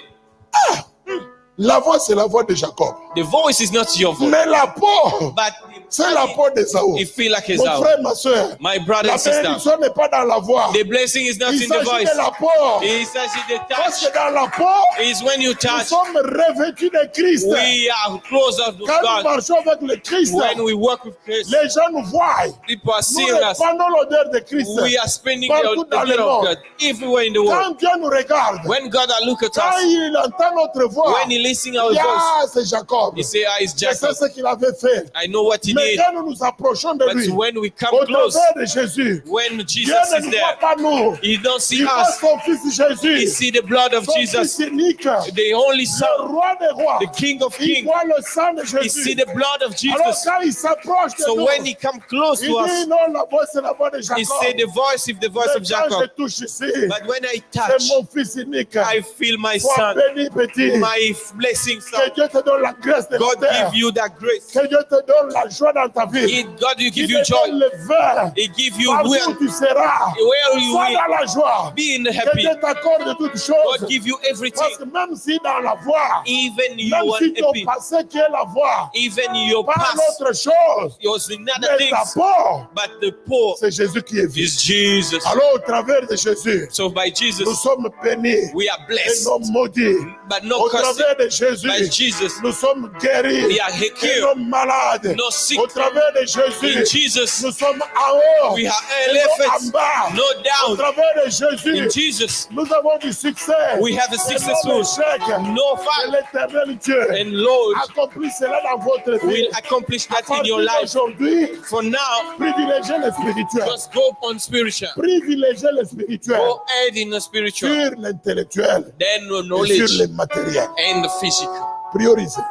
Speaker 1: la voix c'est la voix de Jacob.
Speaker 2: the voice is not your voice,
Speaker 1: Mais la peau,
Speaker 2: but
Speaker 1: c'est la peau d'Ésaü.
Speaker 2: he feel like his
Speaker 1: Mon
Speaker 2: own.
Speaker 1: frère, ma soeur,
Speaker 2: My brother
Speaker 1: la
Speaker 2: and sister,
Speaker 1: bénédiction n'est pas dans la voix.
Speaker 2: the blessing is not
Speaker 1: Il
Speaker 2: in the
Speaker 1: s'agit
Speaker 2: voice.
Speaker 1: de la peau.
Speaker 2: It says in the
Speaker 1: Parce
Speaker 2: touch.
Speaker 1: que dans la peau,
Speaker 2: Is when you
Speaker 1: nous
Speaker 2: touch,
Speaker 1: sommes revêtus de Christ.
Speaker 2: we are close of
Speaker 1: Quand nous
Speaker 2: God.
Speaker 1: marchons avec le Christ,
Speaker 2: When we work with Christ,
Speaker 1: les gens nous voient.
Speaker 2: people are
Speaker 1: Nous
Speaker 2: seeing us.
Speaker 1: répandons l'odeur de Christ.
Speaker 2: We are spending
Speaker 1: Partout
Speaker 2: the
Speaker 1: dans le
Speaker 2: day of
Speaker 1: monde.
Speaker 2: God everywhere in the world.
Speaker 1: Quand Dieu nous regarde,
Speaker 2: When God look at
Speaker 1: quand
Speaker 2: us,
Speaker 1: il entend notre voix,
Speaker 2: when He listen our
Speaker 1: il dit,
Speaker 2: voice,
Speaker 1: ah, c'est Jacob.
Speaker 2: He say, it's
Speaker 1: Je sais
Speaker 2: Jacob.
Speaker 1: ce qu'il avait fait.
Speaker 2: I know what He
Speaker 1: Mais
Speaker 2: did.
Speaker 1: quand nous nous approchons de
Speaker 2: But
Speaker 1: lui,
Speaker 2: when we come
Speaker 1: au
Speaker 2: close,
Speaker 1: travers de Jésus,
Speaker 2: when
Speaker 1: Dieu
Speaker 2: Jesus
Speaker 1: ne
Speaker 2: is
Speaker 1: nous voit
Speaker 2: there,
Speaker 1: pas nous.
Speaker 2: He don't see
Speaker 1: Il voit
Speaker 2: us.
Speaker 1: son fils
Speaker 2: He
Speaker 1: Jésus,
Speaker 2: see the blood of
Speaker 1: son fils
Speaker 2: Jesus,
Speaker 1: unique,
Speaker 2: the only
Speaker 1: le
Speaker 2: Son,
Speaker 1: roi des rois.
Speaker 2: the King of
Speaker 1: Il
Speaker 2: Kings.
Speaker 1: voit le sang de
Speaker 2: He see
Speaker 1: Jésus.
Speaker 2: the blood of
Speaker 1: Alors
Speaker 2: Jesus.
Speaker 1: quand il s'approche de
Speaker 2: So
Speaker 1: nous,
Speaker 2: when He come close
Speaker 1: il
Speaker 2: to
Speaker 1: dit
Speaker 2: us,
Speaker 1: non, la voix c'est la voix de
Speaker 2: He
Speaker 1: Jacob.
Speaker 2: say the voice is the voice
Speaker 1: Mais
Speaker 2: of
Speaker 1: quand je
Speaker 2: Jacob.
Speaker 1: touche ici,
Speaker 2: But when I
Speaker 1: c'est
Speaker 2: touch,
Speaker 1: mon fils unique.
Speaker 2: I feel my
Speaker 1: Sois
Speaker 2: son,
Speaker 1: béni, petit.
Speaker 2: my blessing, son.
Speaker 1: Que Dieu te donne la grâce de la
Speaker 2: God
Speaker 1: terre.
Speaker 2: give you that grace.
Speaker 1: Que Dieu te donne la joie dans ta vie.
Speaker 2: God will
Speaker 1: Il
Speaker 2: give
Speaker 1: te
Speaker 2: you joy.
Speaker 1: donne le vin.
Speaker 2: He give you
Speaker 1: Partout
Speaker 2: will.
Speaker 1: où tu seras,
Speaker 2: Where you
Speaker 1: sois
Speaker 2: will
Speaker 1: dans la joie.
Speaker 2: be in
Speaker 1: Que
Speaker 2: happy.
Speaker 1: Dieu t'accorde toutes
Speaker 2: God
Speaker 1: choses.
Speaker 2: give you everything.
Speaker 1: Parce que même si dans la voie,
Speaker 2: Even you
Speaker 1: même
Speaker 2: are
Speaker 1: si ton
Speaker 2: happy.
Speaker 1: passé qui est la voie,
Speaker 2: Even your
Speaker 1: pas
Speaker 2: past
Speaker 1: autre chose,
Speaker 2: was another
Speaker 1: mais ta
Speaker 2: things.
Speaker 1: peau,
Speaker 2: But the poor
Speaker 1: c'est Jésus qui est
Speaker 2: is
Speaker 1: vivant.
Speaker 2: Jesus.
Speaker 1: Alors au travers de Jésus,
Speaker 2: So by
Speaker 1: nous
Speaker 2: Jesus,
Speaker 1: sommes bénis
Speaker 2: we are
Speaker 1: et
Speaker 2: blessed.
Speaker 1: non maudits.
Speaker 2: But no
Speaker 1: Au
Speaker 2: cursing.
Speaker 1: travers de
Speaker 2: By
Speaker 1: Jésus,
Speaker 2: Jesus,
Speaker 1: nous sommes guéris
Speaker 2: we are
Speaker 1: et
Speaker 2: healed.
Speaker 1: non malades.
Speaker 2: No sick.
Speaker 1: Au travers de
Speaker 2: In
Speaker 1: Jésus,
Speaker 2: Jesus,
Speaker 1: nous sommes en haut
Speaker 2: we are
Speaker 1: et non en
Speaker 2: elevated.
Speaker 1: bas.
Speaker 2: No
Speaker 1: Au
Speaker 2: doubt.
Speaker 1: travers de
Speaker 2: In
Speaker 1: Jésus,
Speaker 2: Jesus,
Speaker 1: nous avons du succès.
Speaker 2: we have a
Speaker 1: Et
Speaker 2: successful.
Speaker 1: non l'échec.
Speaker 2: No
Speaker 1: Et
Speaker 2: fight.
Speaker 1: l'éternel Dieu
Speaker 2: And Lord
Speaker 1: accomplit cela dans votre vie.
Speaker 2: will accomplish
Speaker 1: À
Speaker 2: that in your
Speaker 1: partir
Speaker 2: life.
Speaker 1: d'aujourd'hui,
Speaker 2: For now,
Speaker 1: privilégiez le spirituel.
Speaker 2: just go on spiritual.
Speaker 1: Privilégiez le spirituel
Speaker 2: Go ahead in the spiritual.
Speaker 1: sur l'intellectuel
Speaker 2: Then
Speaker 1: et sur
Speaker 2: knowledge
Speaker 1: le matériel.
Speaker 2: and the physical.
Speaker 1: Priorisez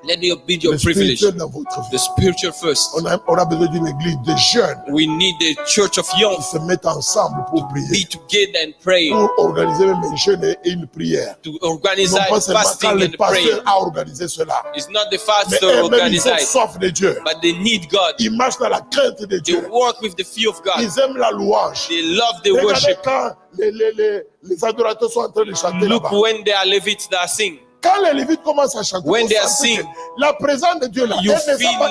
Speaker 2: Let it be your
Speaker 1: le
Speaker 2: privilege.
Speaker 1: spirituel dans votre vie.
Speaker 2: The spiritual first.
Speaker 1: On a besoin d'une église de jeunes
Speaker 2: We need the church of
Speaker 1: qui
Speaker 2: young
Speaker 1: se mettent ensemble pour
Speaker 2: be
Speaker 1: prier,
Speaker 2: together and pray.
Speaker 1: pour organiser même un jeûne et une prière.
Speaker 2: To organize
Speaker 1: Non pas seulement quand
Speaker 2: fasting
Speaker 1: le
Speaker 2: and prayer.
Speaker 1: pasteur a organisé cela,
Speaker 2: It's not the
Speaker 1: mais
Speaker 2: fast to
Speaker 1: eux-mêmes
Speaker 2: organize
Speaker 1: ils ont
Speaker 2: it,
Speaker 1: soif de Dieu.
Speaker 2: but they need God.
Speaker 1: Ils marchent dans la crainte de
Speaker 2: They
Speaker 1: Dieu.
Speaker 2: work with the fear of God.
Speaker 1: Ils aiment la louange.
Speaker 2: They love the
Speaker 1: Regardez
Speaker 2: worship.
Speaker 1: quand les adorateurs sont en train de chanter
Speaker 2: Look
Speaker 1: là-bas.
Speaker 2: when they are Levites that sing.
Speaker 1: Quand les Lévites commencent à chanter,
Speaker 2: When
Speaker 1: vous
Speaker 2: they are
Speaker 1: sentez
Speaker 2: singing,
Speaker 1: que la présence de Dieu là,
Speaker 2: you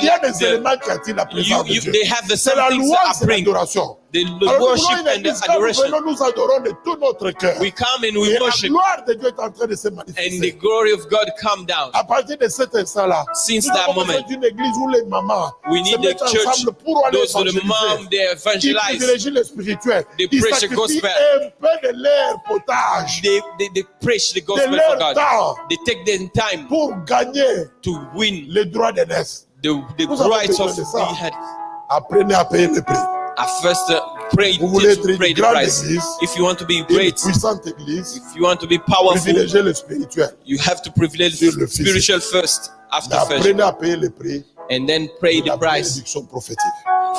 Speaker 1: il y a des
Speaker 2: feel
Speaker 1: éléments qui attirent la présence de Dieu.
Speaker 2: they have the
Speaker 1: C'est la
Speaker 2: something
Speaker 1: louange,
Speaker 2: that
Speaker 1: c'est
Speaker 2: bring
Speaker 1: l'adoration.
Speaker 2: the
Speaker 1: Alors nous
Speaker 2: worship
Speaker 1: voulons une
Speaker 2: and the
Speaker 1: église, quand nous
Speaker 2: adoration.
Speaker 1: venons, nous adorons de tout notre cœur.
Speaker 2: We come and
Speaker 1: Et
Speaker 2: we
Speaker 1: la
Speaker 2: worship,
Speaker 1: gloire de Dieu est en train de se
Speaker 2: and the
Speaker 1: manifester.
Speaker 2: glory of God come down.
Speaker 1: À partir de cet instant-là,
Speaker 2: Since
Speaker 1: nous
Speaker 2: that
Speaker 1: avons besoin
Speaker 2: moment,
Speaker 1: d'une église où les mamans
Speaker 2: we
Speaker 1: se
Speaker 2: need the
Speaker 1: mettent
Speaker 2: church,
Speaker 1: ensemble pour aller
Speaker 2: those who the
Speaker 1: évangéliser.
Speaker 2: mom, they
Speaker 1: Qui
Speaker 2: evangelize,
Speaker 1: privilégient le spirituel.
Speaker 2: They
Speaker 1: Ils
Speaker 2: preach the
Speaker 1: sacrifient
Speaker 2: gospel.
Speaker 1: un peu de leur potage,
Speaker 2: they preach the
Speaker 1: de
Speaker 2: gospel for
Speaker 1: leur
Speaker 2: God.
Speaker 1: temps
Speaker 2: They take their time
Speaker 1: pour gagner
Speaker 2: to win
Speaker 1: les droits d'aînesse.
Speaker 2: the
Speaker 1: Nous avons
Speaker 2: rights
Speaker 1: besoin
Speaker 2: of
Speaker 1: de
Speaker 2: the
Speaker 1: ça.
Speaker 2: head.
Speaker 1: Apprenez à payer le prix.
Speaker 2: At first, pray,
Speaker 1: Vous voulez
Speaker 2: teach,
Speaker 1: être une
Speaker 2: pray the
Speaker 1: grande
Speaker 2: price.
Speaker 1: église,
Speaker 2: If you want to be
Speaker 1: une
Speaker 2: great,
Speaker 1: puissante église,
Speaker 2: if you want to be powerful,
Speaker 1: privilégiez le spirituel.
Speaker 2: you have to privilege
Speaker 1: Sur le physique.
Speaker 2: spiritual first, after
Speaker 1: Mais
Speaker 2: first,
Speaker 1: apprenez à payer le prix
Speaker 2: and then pray
Speaker 1: de la
Speaker 2: the price
Speaker 1: bénédiction prophétique.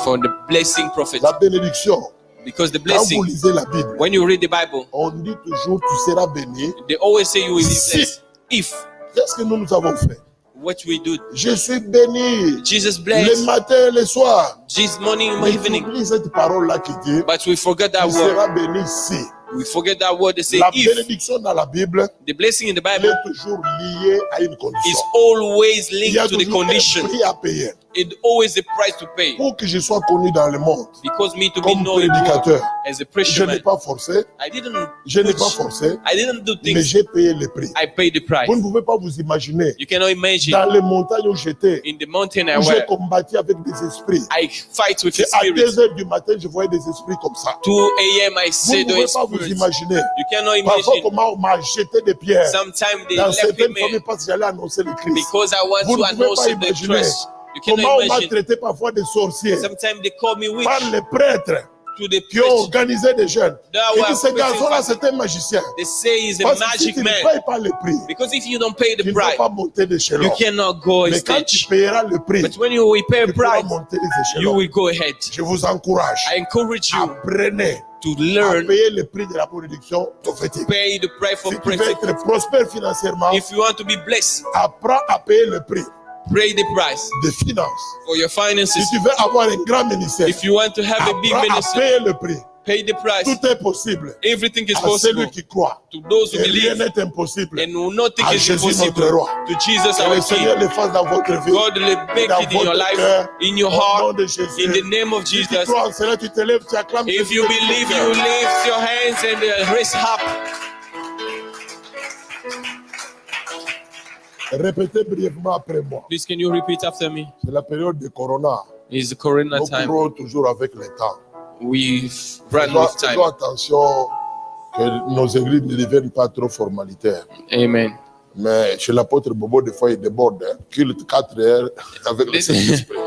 Speaker 2: for the blessing prophet.
Speaker 1: La bénédiction,
Speaker 2: Because the
Speaker 1: quand vous
Speaker 2: blessing,
Speaker 1: lisez la Bible,
Speaker 2: when you read the Bible,
Speaker 1: on dit toujours tu seras béni.
Speaker 2: they always say you will be
Speaker 1: Si.
Speaker 2: blessed. If
Speaker 1: Qu'est-ce que nous avons fait?
Speaker 2: what we do,
Speaker 1: Je suis béni
Speaker 2: Jesus
Speaker 1: le
Speaker 2: blessed,
Speaker 1: matin et le soir.
Speaker 2: Jesus morning and
Speaker 1: Mais
Speaker 2: evening.
Speaker 1: oublie cette parole-là qui dit
Speaker 2: But we forget that
Speaker 1: tu
Speaker 2: word.
Speaker 1: seras béni si.
Speaker 2: We forget that word. They say
Speaker 1: La
Speaker 2: if.
Speaker 1: bénédiction dans la Bible,
Speaker 2: The blessing in the
Speaker 1: elle
Speaker 2: Bible
Speaker 1: est toujours liée à une
Speaker 2: is
Speaker 1: condition.
Speaker 2: always
Speaker 1: Il y a
Speaker 2: linked to the
Speaker 1: toujours un
Speaker 2: condition.
Speaker 1: prix à payer.
Speaker 2: It always a price to pay.
Speaker 1: Pour que je sois connu dans le monde
Speaker 2: Because me to be
Speaker 1: comme
Speaker 2: known
Speaker 1: prédicateur,
Speaker 2: as a
Speaker 1: je
Speaker 2: preacher
Speaker 1: n'ai
Speaker 2: man,
Speaker 1: pas forcé,
Speaker 2: I didn't
Speaker 1: je n'ai
Speaker 2: push.
Speaker 1: pas forcé,
Speaker 2: I didn't do
Speaker 1: mais
Speaker 2: things.
Speaker 1: j'ai payé le prix.
Speaker 2: I paid the price.
Speaker 1: Vous ne pouvez pas vous imaginer,
Speaker 2: You cannot imagine
Speaker 1: dans les montagnes où j'étais,
Speaker 2: in the mountain I
Speaker 1: où j'ai
Speaker 2: were,
Speaker 1: combattu avec des esprits.
Speaker 2: I fight with the
Speaker 1: C'est à
Speaker 2: spirits.
Speaker 1: 2 heures du matin, je voyais des esprits comme ça.
Speaker 2: 2 a.m. I
Speaker 1: Vous
Speaker 2: say
Speaker 1: ne pouvez
Speaker 2: those
Speaker 1: pas vous
Speaker 2: spirits.
Speaker 1: imaginer.
Speaker 2: You cannot
Speaker 1: Parfois,
Speaker 2: imagine.
Speaker 1: comment on m'a jeté des pierres.
Speaker 2: Sometimes they
Speaker 1: Dans
Speaker 2: left
Speaker 1: certaines
Speaker 2: me
Speaker 1: familles, parce que j'allais annoncer le Christ.
Speaker 2: because I want
Speaker 1: Vous
Speaker 2: to
Speaker 1: ne pouvez
Speaker 2: announce
Speaker 1: pas
Speaker 2: the
Speaker 1: imaginer
Speaker 2: trust. You
Speaker 1: comment
Speaker 2: cannot
Speaker 1: on m'a
Speaker 2: imagine.
Speaker 1: traité parfois de sorcier
Speaker 2: Sometimes they call me witch
Speaker 1: par les prêtres
Speaker 2: to the
Speaker 1: qui ont
Speaker 2: priest.
Speaker 1: organisé des jeunes.
Speaker 2: That
Speaker 1: Ils
Speaker 2: were
Speaker 1: disent, ce garçon-là,
Speaker 2: preaching.
Speaker 1: c'est un magicien.
Speaker 2: They say he's a
Speaker 1: Parce que si
Speaker 2: magic
Speaker 1: tu ne
Speaker 2: man.
Speaker 1: payes pas le prix,
Speaker 2: Because if you don't pay
Speaker 1: tu
Speaker 2: the
Speaker 1: ne peux
Speaker 2: price,
Speaker 1: pas monter d'échelon.
Speaker 2: you cannot go a
Speaker 1: Mais quand tu
Speaker 2: stage.
Speaker 1: payeras le prix,
Speaker 2: But when you will pay a
Speaker 1: tu pourras
Speaker 2: price,
Speaker 1: monter les
Speaker 2: you
Speaker 1: échelons.
Speaker 2: will go ahead.
Speaker 1: Je vous encourage.
Speaker 2: I encourage you
Speaker 1: Apprenez
Speaker 2: to
Speaker 1: à
Speaker 2: learn,
Speaker 1: payer le prix de la bénédiction prophétique.
Speaker 2: pay the price for
Speaker 1: Si tu veux
Speaker 2: prophet.
Speaker 1: être prospère financièrement,
Speaker 2: If you want to be blessed,
Speaker 1: apprends à payer le prix
Speaker 2: pay the price
Speaker 1: des finances.
Speaker 2: for your
Speaker 1: Si
Speaker 2: finances.
Speaker 1: tu veux avoir un grand ministère,
Speaker 2: If you want to have a big
Speaker 1: apprends à
Speaker 2: ministry,
Speaker 1: payer le prix.
Speaker 2: pay the price.
Speaker 1: Tout est possible
Speaker 2: Everything is
Speaker 1: à
Speaker 2: possible
Speaker 1: celui qui croit.
Speaker 2: to those who
Speaker 1: Et rien
Speaker 2: believe,
Speaker 1: n'est impossible.
Speaker 2: and nothing
Speaker 1: À
Speaker 2: is
Speaker 1: Jésus,
Speaker 2: impossible
Speaker 1: notre roi.
Speaker 2: to Jesus
Speaker 1: Que
Speaker 2: our
Speaker 1: le Seigneur
Speaker 2: King.
Speaker 1: le fasse dans votre vie.
Speaker 2: God will make
Speaker 1: Dans
Speaker 2: it in your
Speaker 1: votre
Speaker 2: life,
Speaker 1: cœur,
Speaker 2: in your
Speaker 1: au nom
Speaker 2: heart,
Speaker 1: de Jésus.
Speaker 2: in the name of
Speaker 1: Si tu
Speaker 2: Jesus.
Speaker 1: crois en cela, tu te lèves, tu acclames.
Speaker 2: If
Speaker 1: Jésus
Speaker 2: you
Speaker 1: de tout
Speaker 2: believe,
Speaker 1: ton cœur.
Speaker 2: you lift your hands and raise up.
Speaker 1: Répétez brièvement après moi.
Speaker 2: Please, can you repeat after me?
Speaker 1: C'est la période de Corona.
Speaker 2: It's the Corona
Speaker 1: Nous
Speaker 2: time.
Speaker 1: courons toujours avec le temps.
Speaker 2: We run
Speaker 1: Faisons
Speaker 2: with time.
Speaker 1: faisons attention que nos églises ne deviennent pas trop formalitaires.
Speaker 2: Amen.
Speaker 1: Mais chez l'apôtre Bobo, des fois, il déborde. Hein. Culte 4 heures avec le Saint-Esprit.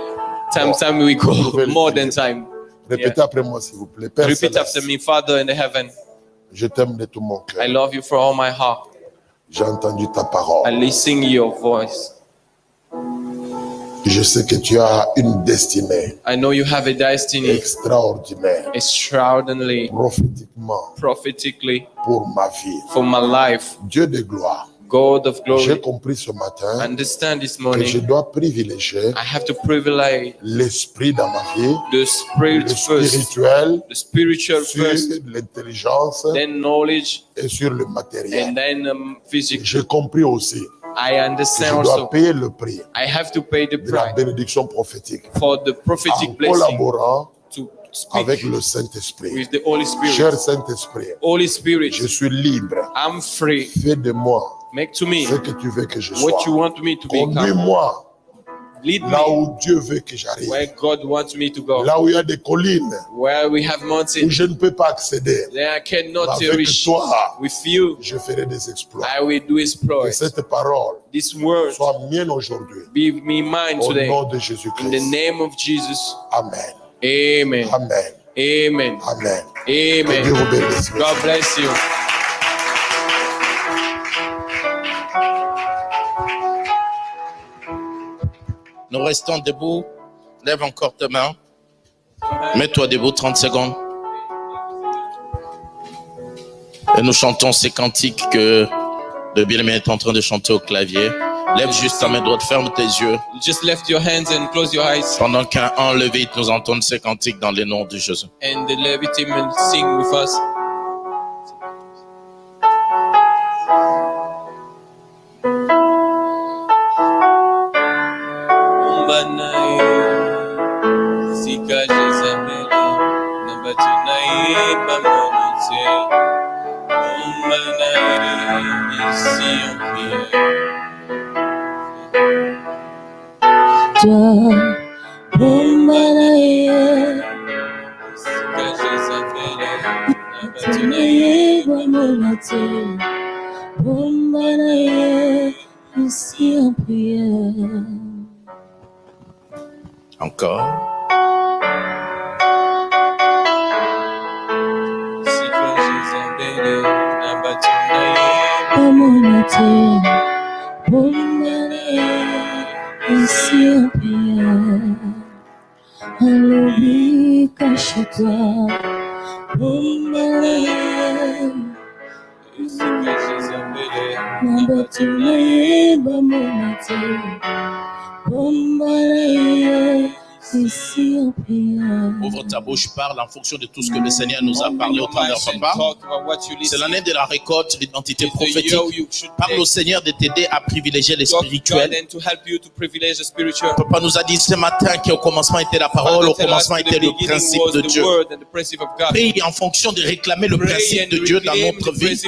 Speaker 2: Time we go more than time.
Speaker 1: Répétez après moi, s'il vous plaît. Père
Speaker 2: Repeat
Speaker 1: Céleste,
Speaker 2: after me, Father in the heaven.
Speaker 1: je t'aime de tout mon
Speaker 2: I
Speaker 1: cœur.
Speaker 2: love you for all my heart.
Speaker 1: J'ai entendu ta
Speaker 2: I
Speaker 1: parole.
Speaker 2: listen your voice.
Speaker 1: Je sais que tu as une destinée
Speaker 2: I know you have a destiny
Speaker 1: extraordinaire,
Speaker 2: extraordinarily,
Speaker 1: prophétiquement,
Speaker 2: prophetically
Speaker 1: pour ma vie.
Speaker 2: for my life.
Speaker 1: Dieu de gloire,
Speaker 2: God of
Speaker 1: j'ai
Speaker 2: glory.
Speaker 1: compris ce matin
Speaker 2: Understand this
Speaker 1: que je
Speaker 2: morning,
Speaker 1: dois privilégier
Speaker 2: I have to privilege
Speaker 1: l'esprit dans ma vie,
Speaker 2: the spirit
Speaker 1: le
Speaker 2: first,
Speaker 1: spirituel
Speaker 2: the spiritual
Speaker 1: sur
Speaker 2: first,
Speaker 1: l'intelligence
Speaker 2: then knowledge,
Speaker 1: et sur le matériel.
Speaker 2: and then physical.
Speaker 1: J'ai compris aussi
Speaker 2: I
Speaker 1: que
Speaker 2: understand
Speaker 1: je dois
Speaker 2: also
Speaker 1: payer le prix
Speaker 2: I have to pay the
Speaker 1: de la
Speaker 2: price
Speaker 1: bénédiction prophétique
Speaker 2: for the prophetic
Speaker 1: en
Speaker 2: blessing
Speaker 1: collaborant
Speaker 2: to
Speaker 1: avec
Speaker 2: speak
Speaker 1: le Saint-Esprit.
Speaker 2: with the Holy Spirit.
Speaker 1: Cher Saint-Esprit,
Speaker 2: Holy Spirit,
Speaker 1: je suis libre.
Speaker 2: I'm free.
Speaker 1: Fais de moi
Speaker 2: Make to me
Speaker 1: ce que tu veux que je
Speaker 2: what you
Speaker 1: sois.
Speaker 2: want me to become.
Speaker 1: Conduis-moi
Speaker 2: Lead
Speaker 1: là
Speaker 2: me
Speaker 1: où Dieu veut que j'arrive.
Speaker 2: where God wants me to go.
Speaker 1: Là où il y a des collines
Speaker 2: Where we have
Speaker 1: où
Speaker 2: mountains
Speaker 1: je ne peux pas accéder.
Speaker 2: that I cannot
Speaker 1: Avec
Speaker 2: reach.
Speaker 1: toi,
Speaker 2: With you,
Speaker 1: je ferai des exploits.
Speaker 2: I will do
Speaker 1: Que
Speaker 2: exploits.
Speaker 1: cette parole
Speaker 2: This word
Speaker 1: soit mienne aujourd'hui.
Speaker 2: be me mine
Speaker 1: Au
Speaker 2: today.
Speaker 1: nom de
Speaker 2: In the
Speaker 1: Jésus-Christ.
Speaker 2: name of Jesus.
Speaker 1: Amen.
Speaker 2: Amen.
Speaker 1: Amen.
Speaker 2: Amen.
Speaker 1: Amen. Que Dieu
Speaker 2: Amen.
Speaker 1: vous bénisse.
Speaker 2: God bless you.
Speaker 4: Nous restons debout. Lève encore tes mains. Mets-toi debout 30 secondes. Et nous chantons ces cantiques que le bien-aimé est en train de chanter au clavier. Lève juste ta main droite, ferme tes yeux.
Speaker 2: Just lift your hands and close your eyes.
Speaker 4: Pendant qu'un Lévite nous entende ces cantiques dans les noms de Jésus.
Speaker 2: And the Levite will sing with us.
Speaker 4: Encore. Ouvre ta bouche, parle en fonction de tout ce que le Seigneur nous a parlé au travers de papa. C'est l'année de la récolte, l'identité prophétique. Parle au Seigneur de t'aider à privilégier les spirituels. Papa nous a dit ce matin qu'au commencement était la parole, au commencement était le principe de Dieu. Prie en fonction de réclamer le principe de Dieu dans notre vie,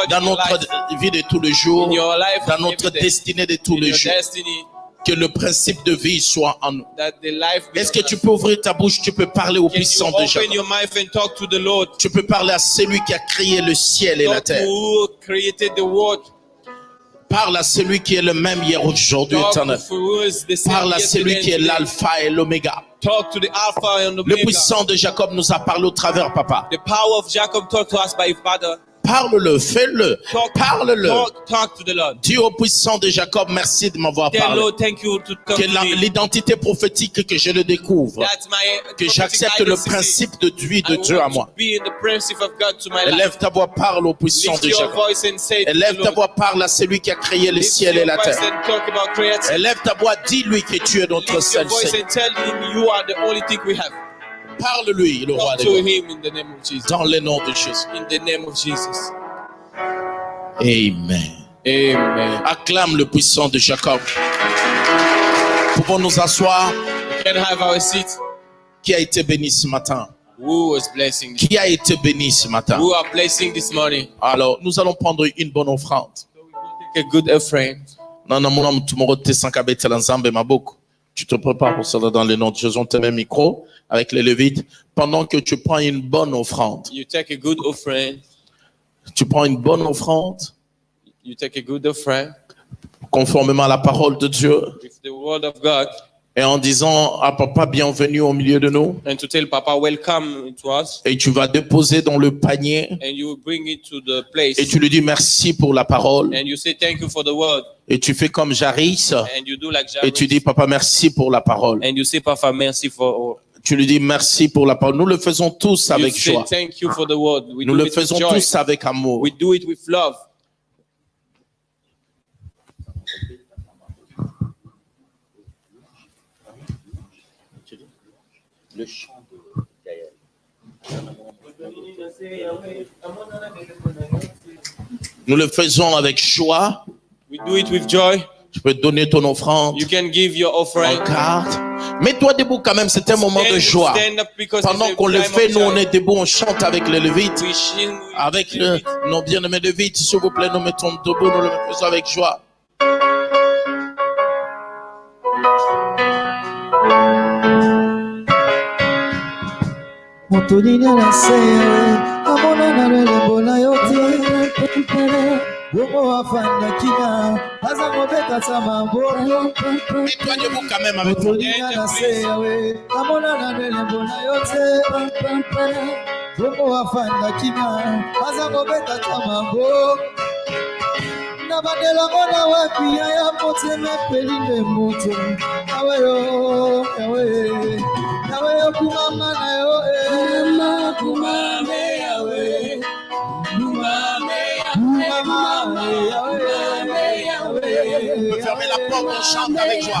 Speaker 4: dans notre vie de tous les jours, dans notre destinée de tous les jours. Que le principe de vie soit en nous. Est-ce que tu peux ouvrir ta bouche? Tu peux parler au puissant de Jacob. Tu peux parler à celui qui a créé le ciel et la terre. Parle à celui qui est le même hier, aujourd'hui, éternel. Parle à celui qui est l'alpha et l'oméga. Le puissant de Jacob nous a parlé au travers, papa. Parle-le, fais-le, parle-le. Dis au puissant de Jacob, merci de m'avoir parlé. Que l'identité prophétique que je le découvre, que j'accepte le principe de vie de Dieu à moi. Élève ta voix, parle au puissant de Jacob. Élève ta voix, parle à celui qui a créé le ciel et la terre. Élève ta voix, dis-lui que tu es notre seul Seigneur. Parle-lui, le roi des rois. Dans le nom de Jésus. Amen.
Speaker 2: Amen.
Speaker 4: Acclame le puissant de Jacob. Pouvons nous asseoir.
Speaker 2: Can I have our seat?
Speaker 4: Qui a été béni ce matin?
Speaker 2: Who was blessing?
Speaker 4: Qui a été béni ce matin?
Speaker 2: Who are blessing this morning?
Speaker 4: Alors, nous allons prendre une bonne offrande.
Speaker 2: A good offering.
Speaker 4: Non, mon homme, tu m'auras été sans cabet l'ensemble ma boucle. Tu te prépares pour cela dans le nom de Jésus. On te met micro avec les Lévites. Pendant que tu prends une bonne offrande.
Speaker 2: You take a good offering.
Speaker 4: Tu prends une bonne offrande.
Speaker 2: You take a good offering.
Speaker 4: Conformément à la parole de Dieu.
Speaker 2: With the word of God.
Speaker 4: Et en disant à papa, bienvenue au milieu de nous.
Speaker 2: And to tell Papa, welcome to us.
Speaker 4: Et tu vas déposer dans le panier.
Speaker 2: And you bring it to the place.
Speaker 4: Et tu lui dis merci pour la parole.
Speaker 2: And you say thank you for the word.
Speaker 4: Et tu fais comme Jaris.
Speaker 2: And you do like Jaris.
Speaker 4: Et tu dis papa, merci pour la parole.
Speaker 2: And you say Papa, merci for.
Speaker 4: Tu lui dis merci pour la parole. Nous le faisons tous avec
Speaker 2: you
Speaker 4: joie.
Speaker 2: Say, thank you for the word.
Speaker 4: Nous le faisons tous avec amour.
Speaker 2: We do it with love.
Speaker 4: Le chant de Gaël. Nous le faisons avec joie.
Speaker 2: We do it with joy.
Speaker 4: Tu peux donner ton offrande.
Speaker 2: You can give your offering.
Speaker 4: En carte. Mets-toi debout quand même, c'est un moment de joie. Pendant qu'on le fait, nous on est debout, on chante avec les Lévites. Avec nos bien-aimés Lévites, s'il vous plaît, nous mettons debout, nous le faisons avec joie.
Speaker 5: Motonina na sewe, amona na lelo na yote. Bomo afanda kina, aza mobeka samambo.
Speaker 4: Mets-toi debout quand même avec nous.
Speaker 5: Motonina na sewe, amona na lelo na yote. Bomo afanda kina, aza mobeka samambo. Na badela mona wapi ya mote me pelinde moto. Aweyo, awe. Yawe kumama na yo mama kumame yawe kumame yawe
Speaker 4: Fermez la porte, on chante avec joie.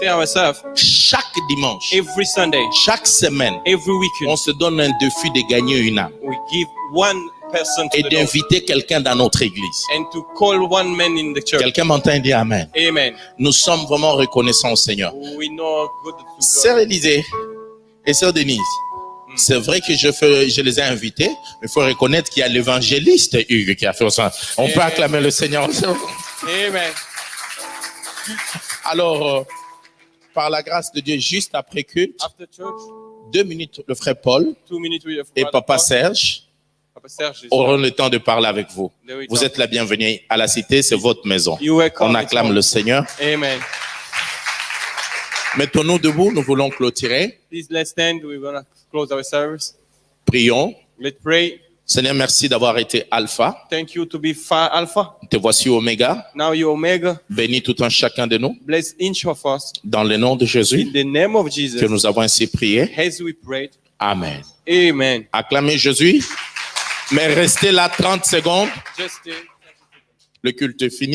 Speaker 2: say ourselves,
Speaker 4: chaque dimanche,
Speaker 2: every Sunday,
Speaker 4: chaque semaine,
Speaker 2: every weekend,
Speaker 4: on se donne un défi de gagner une âme
Speaker 2: we give one person to
Speaker 4: et
Speaker 2: the Lord
Speaker 4: d'inviter quelqu'un dans notre église.
Speaker 2: and to call one man in the church.
Speaker 4: Quelqu'un m'entend dire Amen.
Speaker 2: Amen.
Speaker 4: Nous sommes vraiment reconnaissants au Seigneur.
Speaker 2: We know good to
Speaker 4: Sœur
Speaker 2: God.
Speaker 4: Élisée et Sœur Denise, c'est vrai que je les ai invités, mais il faut reconnaître qu'il y a l'évangéliste Hugues qui a fait ça. On peut acclamer le Seigneur.
Speaker 2: Amen.
Speaker 4: Alors, par la grâce de Dieu, juste après culte,
Speaker 2: After church,
Speaker 4: 2 minutes, le frère Paul
Speaker 2: 2 minutes with
Speaker 4: et Papa Serge
Speaker 2: Papa Serge is
Speaker 4: auront le temps de parler avec vous. Vous êtes la bienvenue à la cité, c'est votre maison.
Speaker 2: You welcome.
Speaker 4: On acclame le Seigneur.
Speaker 2: Amen.
Speaker 4: Mettons-nous debout, nous voulons clôturer.
Speaker 2: Please let's stand. We're going to close our service.
Speaker 4: Prions.
Speaker 2: Let's pray.
Speaker 4: Seigneur, merci d'avoir été Alpha.
Speaker 2: Thank you to be Alpha.
Speaker 4: Te voici Oméga.
Speaker 2: Now you're Omega.
Speaker 4: Bénis tout un chacun de nous.
Speaker 2: Bless each of us.
Speaker 4: Dans le nom de Jésus,
Speaker 2: In the name of Jesus.
Speaker 4: que nous avons ainsi prié.
Speaker 2: As we prayed.
Speaker 4: Amen.
Speaker 2: Amen.
Speaker 4: Acclamez Jésus. Mais restez là 30 secondes.
Speaker 2: Just
Speaker 4: Le culte est fini.